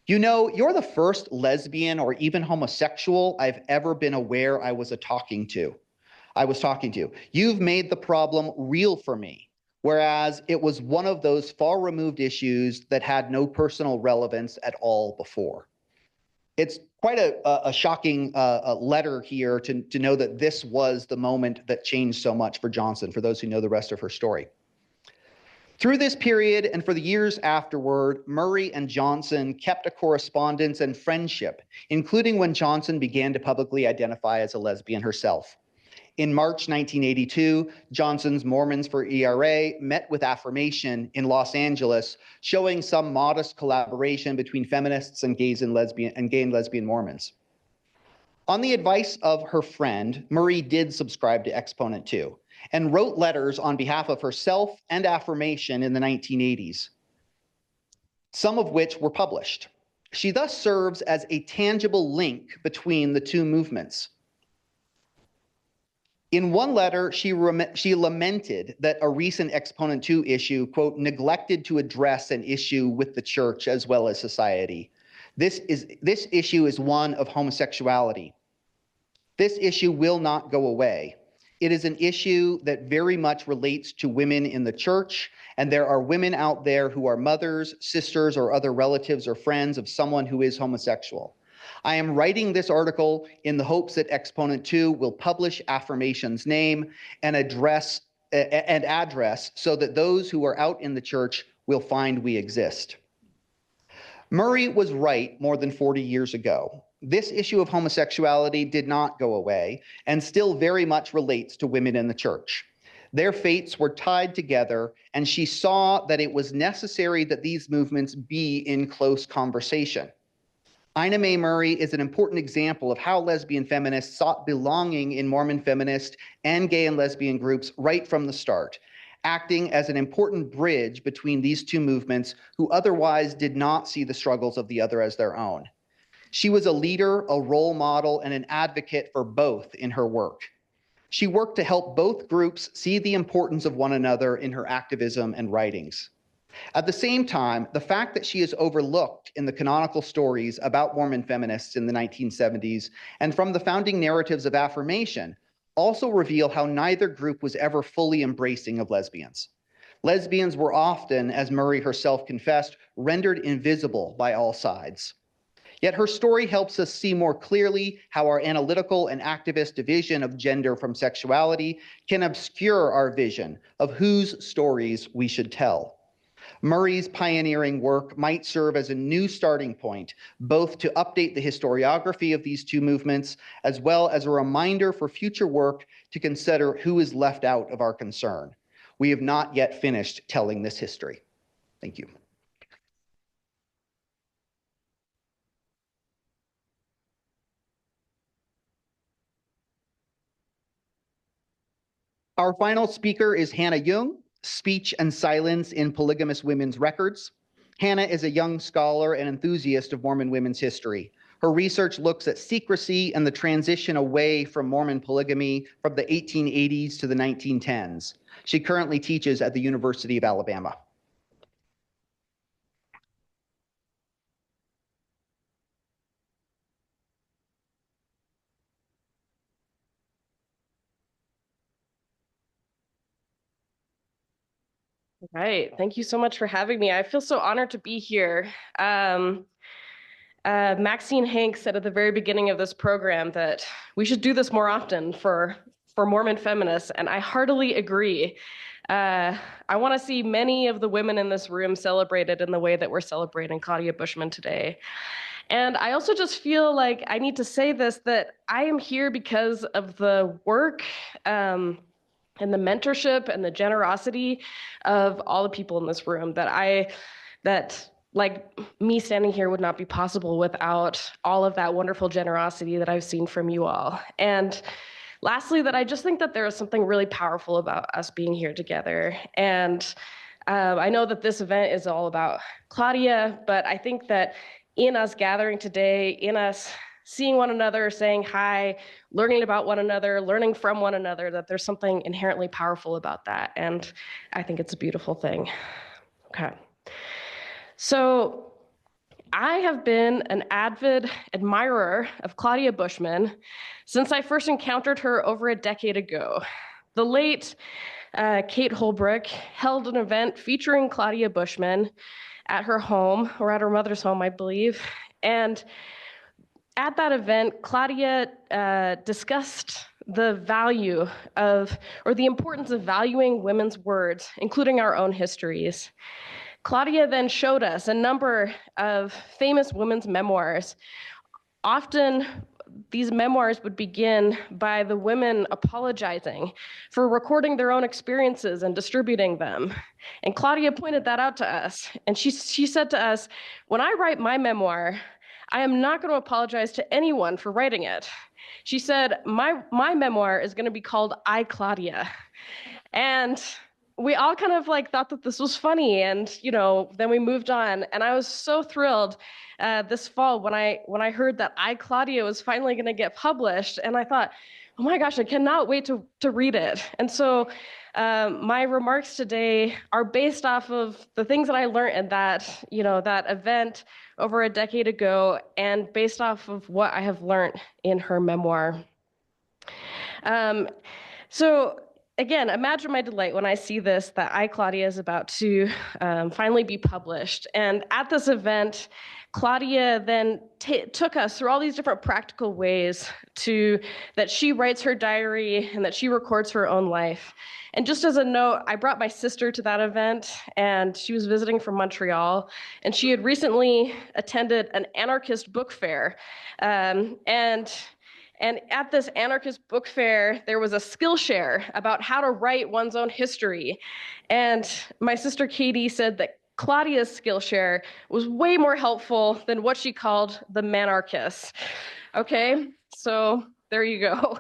"You know, you're the first lesbian or even homosexual I've ever been aware I was talking to. You've made the problem real for me, whereas it was one of those far removed issues that had no personal relevance at all before." It's quite a shocking letter here to know that this was the moment that changed so much for Johnson, for those who know the rest of her story. Through this period and for the years afterward, Murray and Johnson kept a correspondence and friendship, including when Johnson began to publicly identify as a lesbian herself. In March 1982, Johnson's Mormons for ERA met with Affirmation in Los Angeles, showing some modest collaboration between feminists and gay and lesbian Mormons. On the advice of her friend, Murray did subscribe to Exponent 2 and wrote letters on behalf of herself and Affirmation in the 1980s, some of which were published. She thus serves as a tangible link between the two movements. In one letter, she lamented that a recent Exponent 2 issue, quote, "neglected to address an issue with the church as well as society. This issue is one of homosexuality. This issue will not go away. It is an issue that very much relates to women in the church, and there are women out there who are mothers, sisters, or other relatives or friends of someone who is homosexual. I am writing this article in the hopes that Exponent 2 will publish Affirmation's name and address so that those who are out in the church will find we exist. Murray was right more than 40 years ago. This issue of homosexuality did not go away and still very much relates to women in the church. Their fates were tied together, and she saw that it was necessary that these movements be in close conversation. Ina May Murray is an important example of how lesbian feminists sought belonging in Mormon feminist and gay and lesbian groups right from the start, acting as an important bridge between these two movements who otherwise did not see the struggles of the other as their own. She was a leader, a role model, and an advocate for both in her work. She worked to help both groups see the importance of one another in her activism and writings. At the same time, the fact that she is overlooked in the canonical stories about Mormon feminists in the 1970s and from the founding narratives of affirmation also reveal how neither group was ever fully embracing of lesbians. Lesbians were often, as Murray herself confessed, rendered invisible by all sides. Yet her story helps us see more clearly how our analytical and activist division of gender from sexuality can obscure our vision of whose stories we should tell. Murray's pioneering work might serve as a new starting point, both to update the historiography of these two movements, as well as a reminder for future work to consider who is left out of our concern. We have not yet finished telling this history. Thank you. Our final speaker is Hannah Jung, Speech and Silence in Polygamous Women's Records. Hannah is a young scholar and enthusiast of Mormon women's history. Her research looks at secrecy and the transition away from Mormon polygamy from the 1880s to the 1910s. She currently teaches at the University of Alabama. Right. Thank you so much for having me. I feel so honored to be here. Maxine Hanks said at the very beginning of this program that we should do this more often for Mormon feminists, and I heartily agree. I want to see many of the women in this room celebrated in the way that we're celebrating Claudia Bushman today. And I also just feel like I need to say this, that I am here because of the work and the mentorship and the generosity of all the people in this room, that like me standing here would not be possible without all of that wonderful generosity that I've seen from you all. And lastly, that I just think that there is something really powerful about us being here together. And I know that this event is all about Claudia, but I think that in us gathering today, in us seeing one another, saying hi, learning about one another, learning from one another, that there's something inherently powerful about that. And I think it's a beautiful thing. Okay. So I have been an avid admirer of Claudia Bushman since I first encountered her over a decade ago. The late Kate Holbrook held an event featuring Claudia Bushman at her home, or at her mother's home, I believe. And at that event, Claudia discussed the value of, or the importance of valuing women's words, including our own histories. Claudia then showed us a number of famous women's memoirs. Often, these memoirs would begin by the women apologizing for recording their own experiences and distributing them. And Claudia pointed that out to us. And she said to us, when I write my memoir, I am not going to apologize to anyone for writing it. She said, my memoir is going to be called I, Claudia. And we all kind of like thought that this was funny, and then we moved on. And I was so thrilled this fall when I heard that I, Claudia was finally going to get published, and I thought, oh my gosh, I cannot wait to read it. And so my remarks today are based off of the things that I learned at that event over a decade ago, and based off of what I have learned in her memoir. So again, imagine my delight when I see this, that I, Claudia, is about to finally be published. And at this event, Claudia then took us through all these different practical ways that she writes her diary and that she records her own life. And just as a note, I brought my sister to that event, and she was visiting from Montreal, and she had recently attended an anarchist book fair. And at this anarchist book fair, there was a Skillshare about how to write one's own history. And my sister Katie said that Claudia's Skillshare was way more helpful than what she called the manarchists. Okay, so there you go.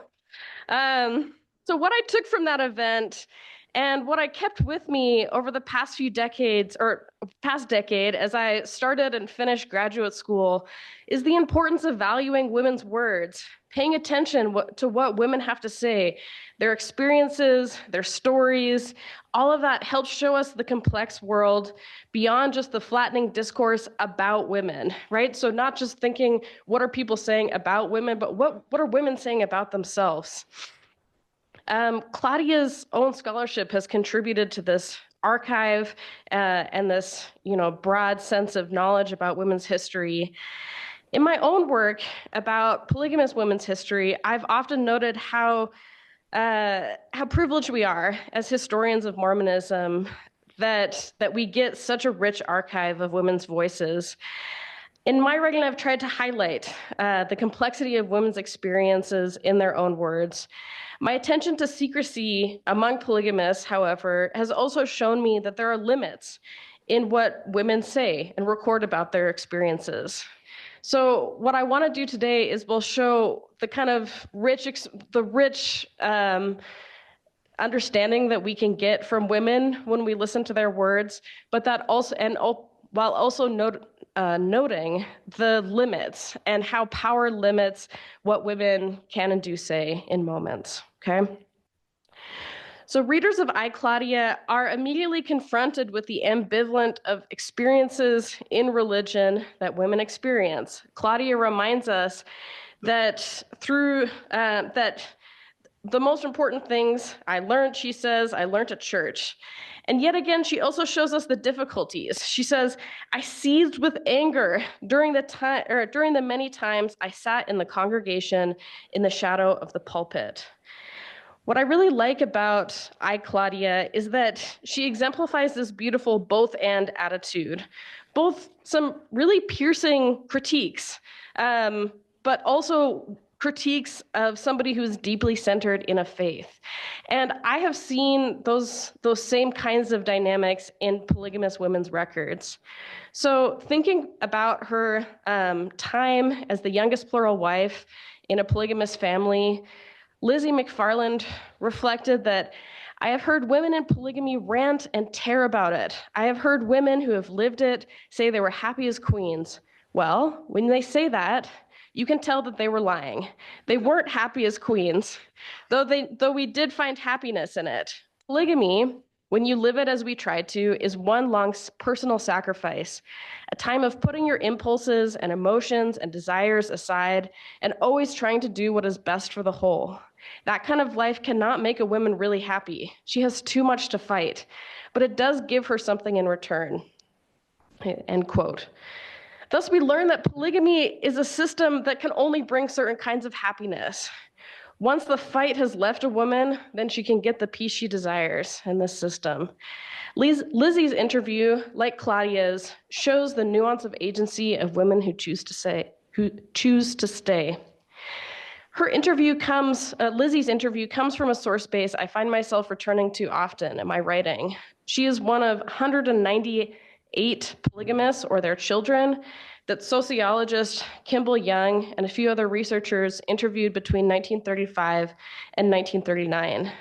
So what I took from that event and what I kept with me over the past few decades, or past decade, as I started and finished graduate school, is the importance of valuing women's words, paying attention to what women have to say, their experiences, their stories. All of that helps show us the complex world beyond just the flattening discourse about women, right? So not just thinking, what are people saying about women, but what are women saying about themselves? Claudia's own scholarship has contributed to this archive and this, broad sense of knowledge about women's history. In my own work about polygamous women's history, I've often noted how privileged we are as historians of Mormonism that we get such a rich archive of women's voices. In my writing, I've tried to highlight the complexity of women's experiences in their own words. My attention to secrecy among polygamists, however, has also shown me that there are limits in what women say and record about their experiences. So what I want to do today is we'll show the kind of rich understanding that we can get from women when we listen to their words, but that also, while also noting the limits and how power limits what women can and do say in moments, okay? So readers of I, Claudia are immediately confronted with the ambivalent of experiences in religion that women experience. Claudia reminds us that that the most important things I learned, she says, I learned at church. And yet again, she also shows us the difficulties. She says, I seized with anger during the many times I sat in the congregation in the shadow of the pulpit. What I really like about I, Claudia, is that she exemplifies this beautiful both and attitude, both some really piercing critiques, but also critiques of somebody who is deeply centered in a faith. And I have seen those same kinds of dynamics in polygamous women's records. So thinking about her time as the youngest plural wife in a polygamous family, Lizzie McFarland reflected that I have heard women in polygamy rant and tear about it. I have heard women who have lived it say they were happy as queens. Well, when they say that, you can tell that they were lying. They weren't happy as queens, though we did find happiness in it. Polygamy, when you live it as we tried to, is one long personal sacrifice, a time of putting your impulses and emotions and desires aside and always trying to do what is best for the whole. That kind of life cannot make a woman really happy. She has too much to fight, but it does give her something in return. End quote. Thus, we learn that polygamy is a system that can only bring certain kinds of happiness. Once the fight has left a woman, then she can get the peace she desires in this system. Lizzie's interview, like Claudia's, shows the nuance of agency of women who choose to stay. Lizzie's interview comes from a source base I find myself returning to often in my writing. She is one of 198 polygamists or their children that sociologist Kimball Jung and a few other researchers interviewed between 1935 and 1939.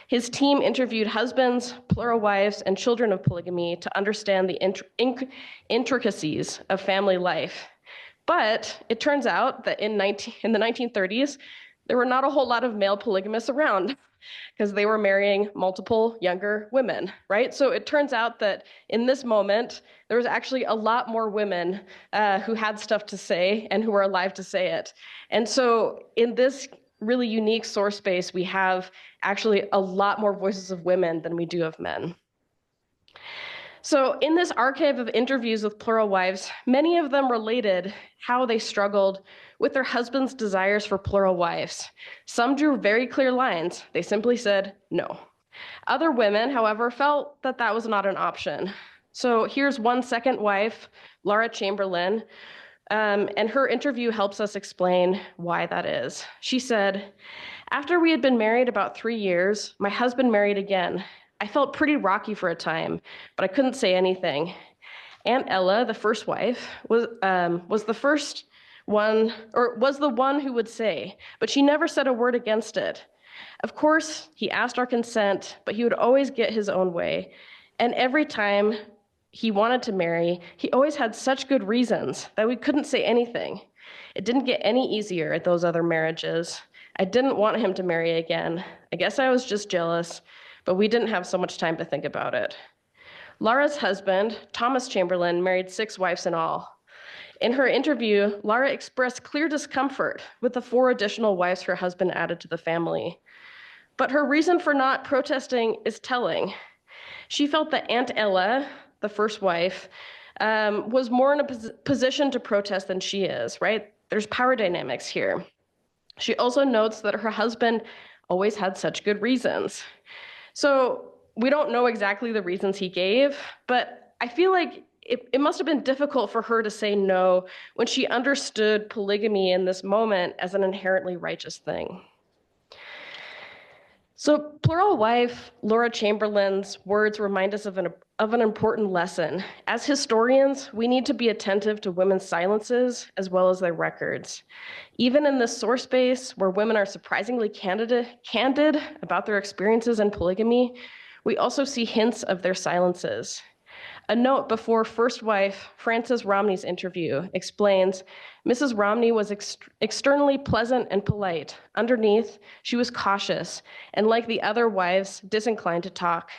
His team interviewed husbands, plural wives, and children of polygamy to understand the intricacies of family life. But it turns out that in the 1930s, there were not a whole lot of male polygamists around because they were marrying multiple younger women, right? So it turns out that in this moment, there was actually a lot more women who had stuff to say and who were alive to say it. And so in this really unique source space, we have actually a lot more voices of women than we do of men. So in this archive of interviews with plural wives, many of them related how they struggled with their husbands' desires for plural wives. Some drew very clear lines. They simply said no. Other women, however, felt that that was not an option. So here's one second wife, Laura Chamberlain, and her interview helps us explain why that is. She said, "After we had been married about 3 years, my husband married again. I felt pretty rocky for a time, but I couldn't say anything. Aunt Ella, the first wife, was the one who would say, but she never said a word against it. Of course, he asked our consent, but he would always get his own way. And every time he wanted to marry, he always had such good reasons that we couldn't say anything. It didn't get any easier at those other marriages. I didn't want him to marry again. I guess I was just jealous, but we didn't have so much time to think about it." Laura's husband, Thomas Chamberlain, married 6 wives in all. In her interview, Laura expressed clear discomfort with the 4 additional wives her husband added to the family. But her reason for not protesting is telling. She felt that Aunt Ella, the first wife, was more in a position to protest than she is, right? There's power dynamics here. She also notes that her husband always had such good reasons. So we don't know exactly the reasons he gave, but I feel like it must have been difficult for her to say no when she understood polygamy in this moment as an inherently righteous thing. So plural wife Laura Chamberlain's words remind us of an important lesson. As historians, we need to be attentive to women's silences as well as their records. Even in this source space where women are surprisingly candid about their experiences in polygamy, we also see hints of their silences. A note before first wife Frances Romney's interview explains, Mrs. Romney was externally pleasant and polite. Underneath, she was cautious and, like the other wives, disinclined to talk.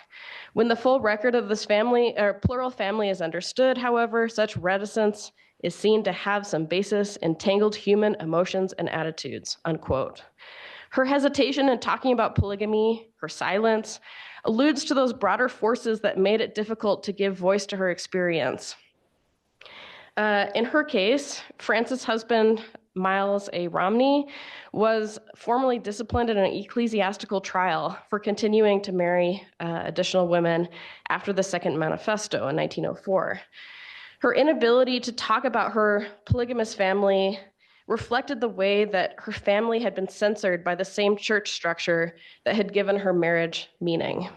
When the full record of this family, or plural family, is understood, however, such reticence is seen to have some basis in tangled human emotions and attitudes, unquote. Her hesitation in talking about polygamy, her silence, alludes to those broader forces that made it difficult to give voice to her experience. In her case, Frances' husband, Miles A. Romney, was formally disciplined in an ecclesiastical trial for continuing to marry additional women after the Second Manifesto in 1904. Her inability to talk about her polygamous family reflected the way that her family had been censored by the same church structure that had given her marriage meaning.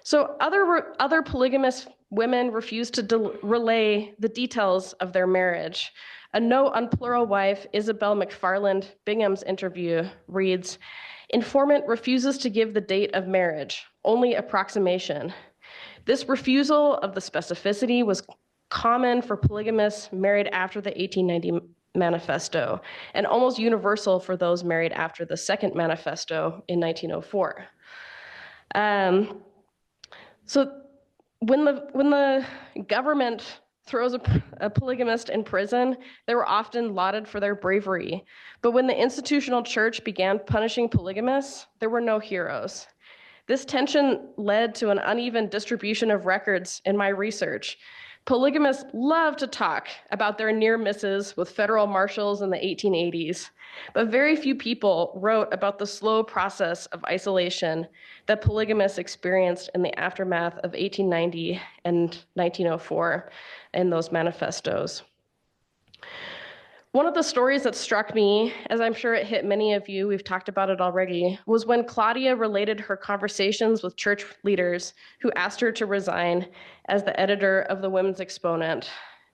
So other polygamous women refused to relay the details of their marriage. A note on plural wife Isabel McFarland Bingham's interview reads, "Informant refuses to give the date of marriage, only approximation. This refusal of the specificity was common for polygamists married after the 1890 Manifesto, and almost universal for those married after the Second Manifesto in 1904. So when the government throws a polygamist in prison, they were often lauded for their bravery. But when the institutional church began punishing polygamists, there were no heroes. This tension led to an uneven distribution of records in my research. Polygamists love to talk about their near misses with federal marshals in the 1880s, but very few people wrote about the slow process of isolation that polygamists experienced in the aftermath of 1890 and 1904 in those manifestos. One of the stories that struck me, as I'm sure it hit many of you, we've talked about it already, was when Claudia related her conversations with church leaders who asked her to resign as the editor of the Women's Exponent.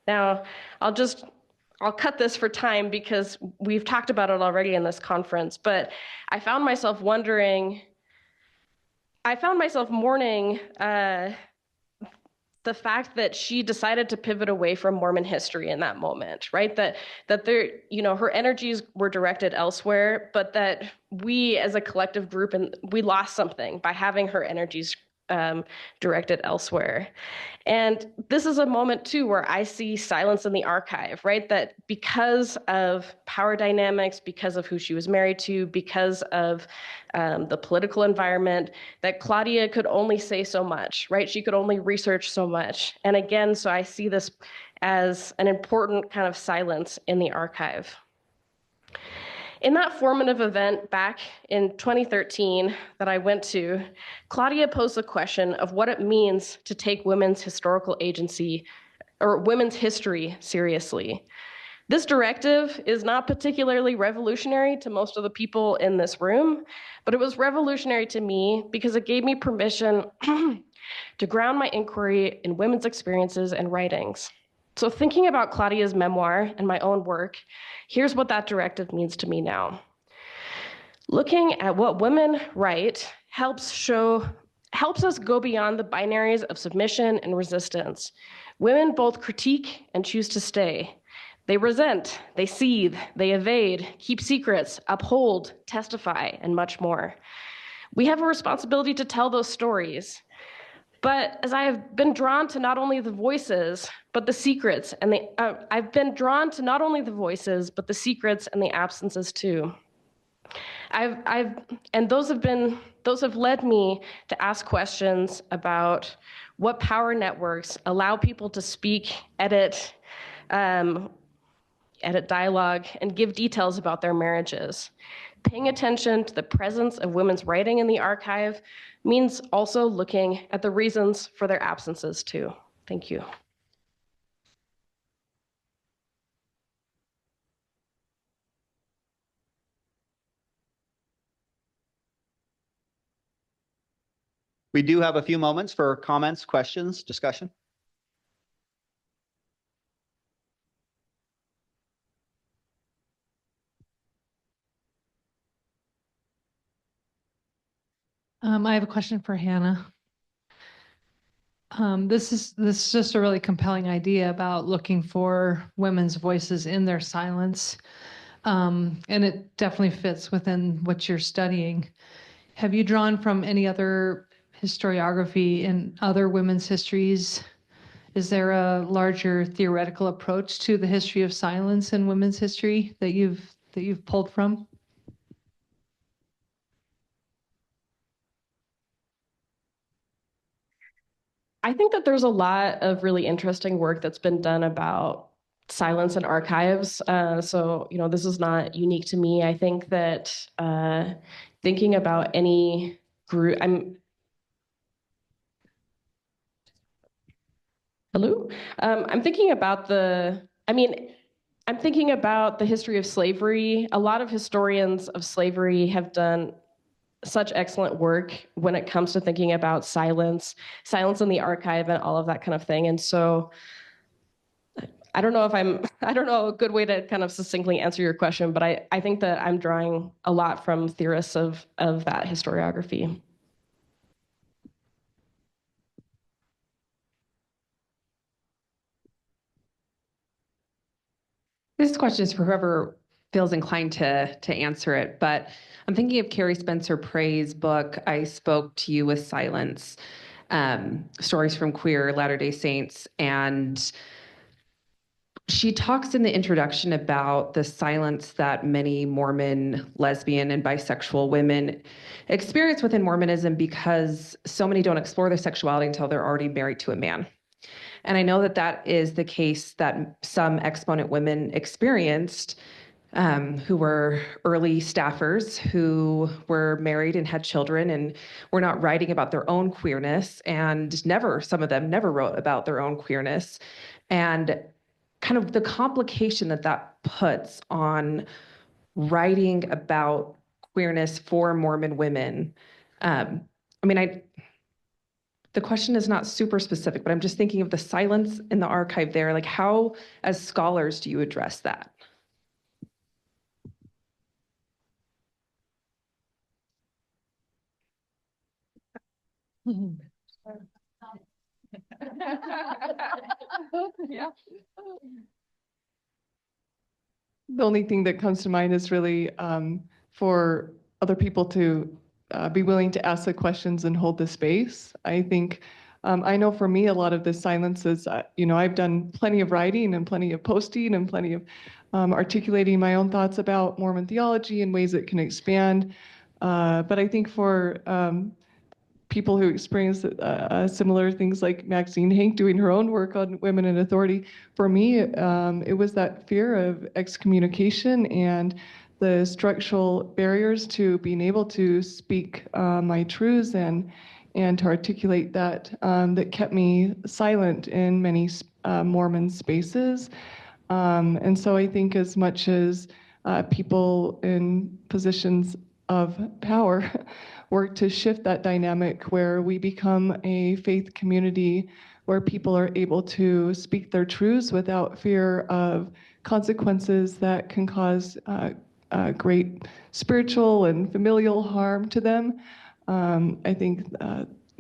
Now, I'll cut this for time because we've talked about it already in this conference, but I found myself mourning the fact that she decided to pivot away from Mormon history in that moment, right? That there, her energies were directed elsewhere, but that we as a collective group, and we lost something by having her energies directed elsewhere. And this is a moment too where I see silence in the archive, right? That because of power dynamics, because of who she was married to, because of the political environment, that Claudia could only say so much, right? She could only research so much. And again, so I see this as an important kind of silence in the archive. In that formative event back in 2013 that I went to, Claudia posed the question of what it means to take women's historical agency or women's history seriously. This directive is not particularly revolutionary to most of the people in this room, but it was revolutionary to me because it gave me permission to ground my inquiry in women's experiences and writings. So thinking about Claudia's memoir and my own work, here's what that directive means to me now. Looking at what women write helps us go beyond the binaries of submission and resistance. Women both critique and choose to stay. They resent, they seethe, they evade, keep secrets, uphold, testify, and much more. We have a responsibility to tell those stories. But as I have been drawn to not only the voices, but the secrets, and I've been drawn to not only the voices, but the secrets and the absences too. And those have led me to ask questions about what power networks allow people to speak, edit dialogue, and give details about their marriages. Paying attention to the presence of women's writing in the archive means also looking at the reasons for their absences too. Thank you. We do have a few moments for comments, questions, discussion. I have a question for Hannah. This is just a really compelling idea about looking for women's voices in their silence. And it definitely fits within what you're studying. Have you drawn from any other historiography in other women's histories? Is there a larger theoretical approach to the history of silence in women's history that you've pulled from? I think that there's a lot of really interesting work that's been done about silence in archives. So, this is not unique to me. I think that thinking about any group, I'm thinking about the history of slavery. A lot of historians of slavery have done such excellent work when it comes to thinking about silence in the archive and all of that kind of thing. And so I don't know a good way to kind of succinctly answer your question, but I think that I'm drawing a lot from theorists of that historiography. This question is for whoever feels inclined to answer it, but I'm thinking of Carrie Spencer Pray's book, I Spoke to You with Silence, Stories from Queer Latter-day Saints. And she talks in the introduction about the silence that many Mormon, lesbian, and bisexual women experience within Mormonism because so many don't explore their sexuality until they're already married to a man. And I know that that is the case that some exponent women experienced who were early staffers, who were married and had children and were not writing about their own queerness, and some of them never wrote about their own queerness. And kind of the complication that puts on writing about queerness for Mormon women. The question is not super specific, but I'm just thinking of the silence in the archive there. Like, how, as scholars, do you address that? Yeah. The only thing that comes to mind is really for other people to be willing to ask the questions and hold the space. I think, I know for me, a lot of the silence is, I've done plenty of writing and plenty of posting and plenty of articulating my own thoughts about Mormon theology and ways it can expand. But I think for people who experience similar things like Maxine Hank doing her own work on women in authority, for me, it was that fear of excommunication and the structural barriers to being able to speak my truths and to articulate that that kept me silent in many Mormon spaces. And so I think as much as people in positions of power work to shift that dynamic where we become a faith community where people are able to speak their truths without fear of consequences that can cause great spiritual and familial harm to them, I think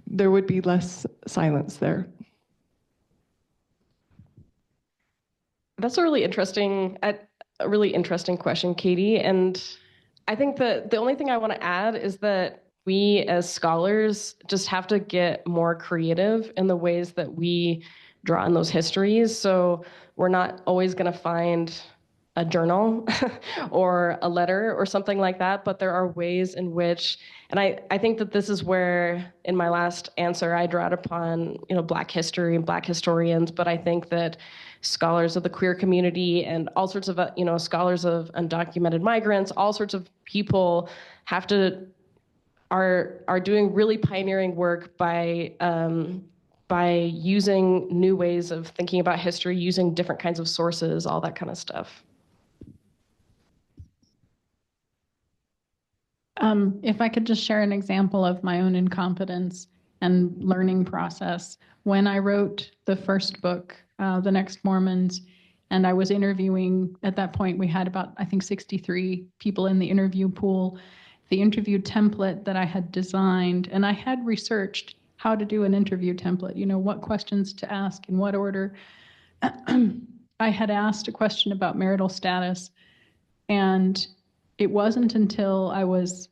there would be less silence there. That's a really interesting question, Katie. And I think that the only thing I want to add is that we as scholars just have to get more creative in the ways that we draw on those histories. So we're not always going to find a journal or a letter or something like that, but there are ways in which, and I think that this is where in my last answer I drawed upon Black history and Black historians, but I think that scholars of the queer community and all sorts of scholars of undocumented migrants, all sorts of people are doing really pioneering work by using new ways of thinking about history, using different kinds of sources, all that kind of stuff. If I could just share an example of my own incompetence and learning process. When I wrote the first book, The Next Mormons, and I was interviewing, at that point we had about, I think, 63 people in the interview pool. The interview template that I had designed, and I had researched how to do an interview template, what questions to ask, in what order. I had asked a question about marital status, and it wasn't until I was,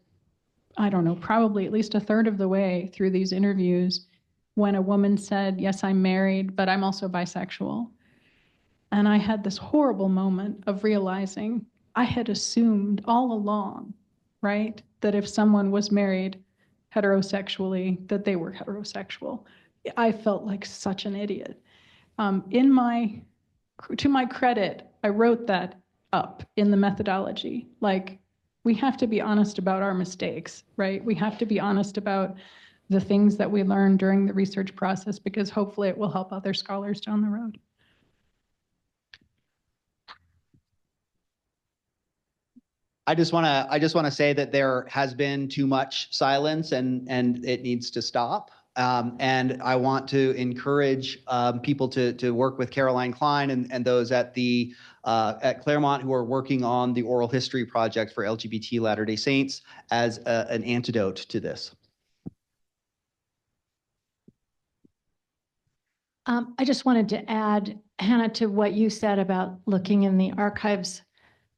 probably at least a third of the way through these interviews when a woman said, yes, I'm married, but I'm also bisexual. And I had this horrible moment of realizing I had assumed all along, right, that if someone was married heterosexually, that they were heterosexual. I felt like such an idiot. To my credit, I wrote that up in the methodology. Like, we have to be honest about our mistakes, right? We have to be honest about the things that we learned during the research process, because hopefully it will help other scholars down the road. I just want to say that there has been too much silence, and it needs to stop. And I want to encourage people to work with Caroline Klein and those at Claremont who are working on the oral history project for LGBT Latter-day Saints as an antidote to this. I just wanted to add, Hannah, to what you said about looking in the archives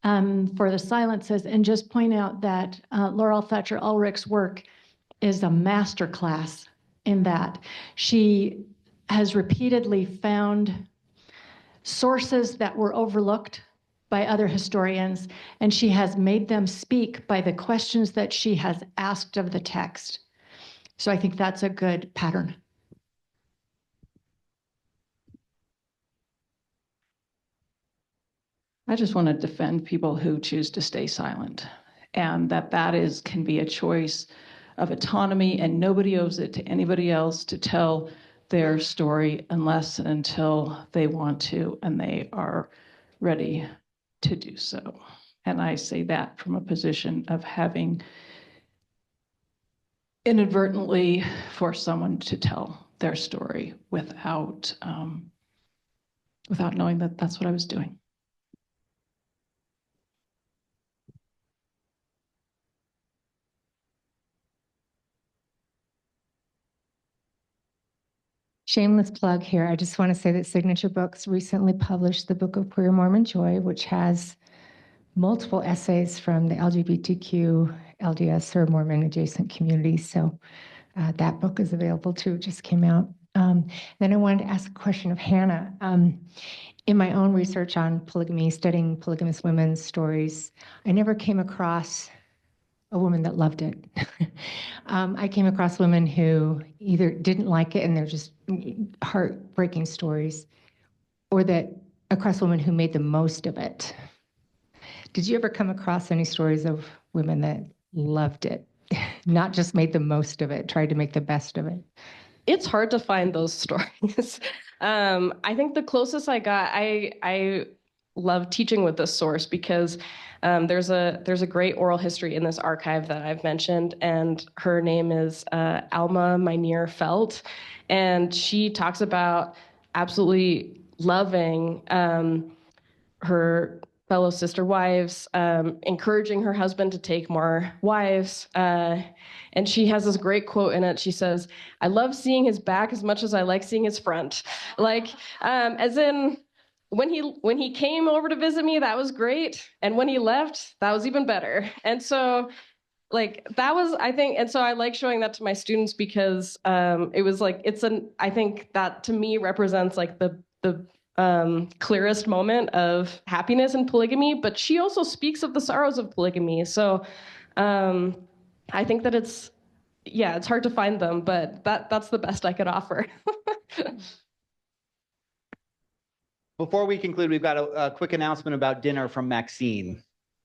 for the silences, and just point out that Laurel Thatcher Ulrich's work is a masterclass in that. She has repeatedly found sources that were overlooked by other historians, and she has made them speak by the questions that she has asked of the text. So I think that's a good pattern. I just want to defend people who choose to stay silent, and that can be a choice of autonomy, and nobody owes it to anybody else to tell their story unless and until they want to and they are ready to do so. And I say that from a position of having inadvertently forced someone to tell their story without knowing that that's what I was doing. Shameless plug here. I just want to say that Signature Books recently published the Book of Queer Mormon Joy, which has multiple essays from the LGBTQ, LDS, or Mormon adjacent communities. So that book is available too, just came out. Then I wanted to ask a question of Hannah. In my own research on polygamy, studying polygamous women's stories, I never came across a woman that loved it. I came across women who either didn't like it and they're just heartbreaking stories, or that across women who made the most of it. Did you ever come across any stories of women that loved it, not just made the most of it, tried to make the best of it? It's hard to find those stories. I think the closest I got, I love teaching with this source because there's a great oral history in this archive that I've mentioned, and her name is Alma Meinier Felt, and she talks about absolutely loving her fellow sister wives, encouraging her husband to take more wives. And she has this great quote in it. She says, "I love seeing his back as much as I like seeing his front." Like, as in, when he came over to visit me, that was great. And when he left, that was even better. And so, like, that was, I think, and so I like showing that to my students because it was like, I think that to me represents like the clearest moment of happiness in polygamy, but she also speaks of the sorrows of polygamy. So I think that it's hard to find them, but that's the best I could offer. Before we conclude, we've got a quick announcement about dinner from Maxine.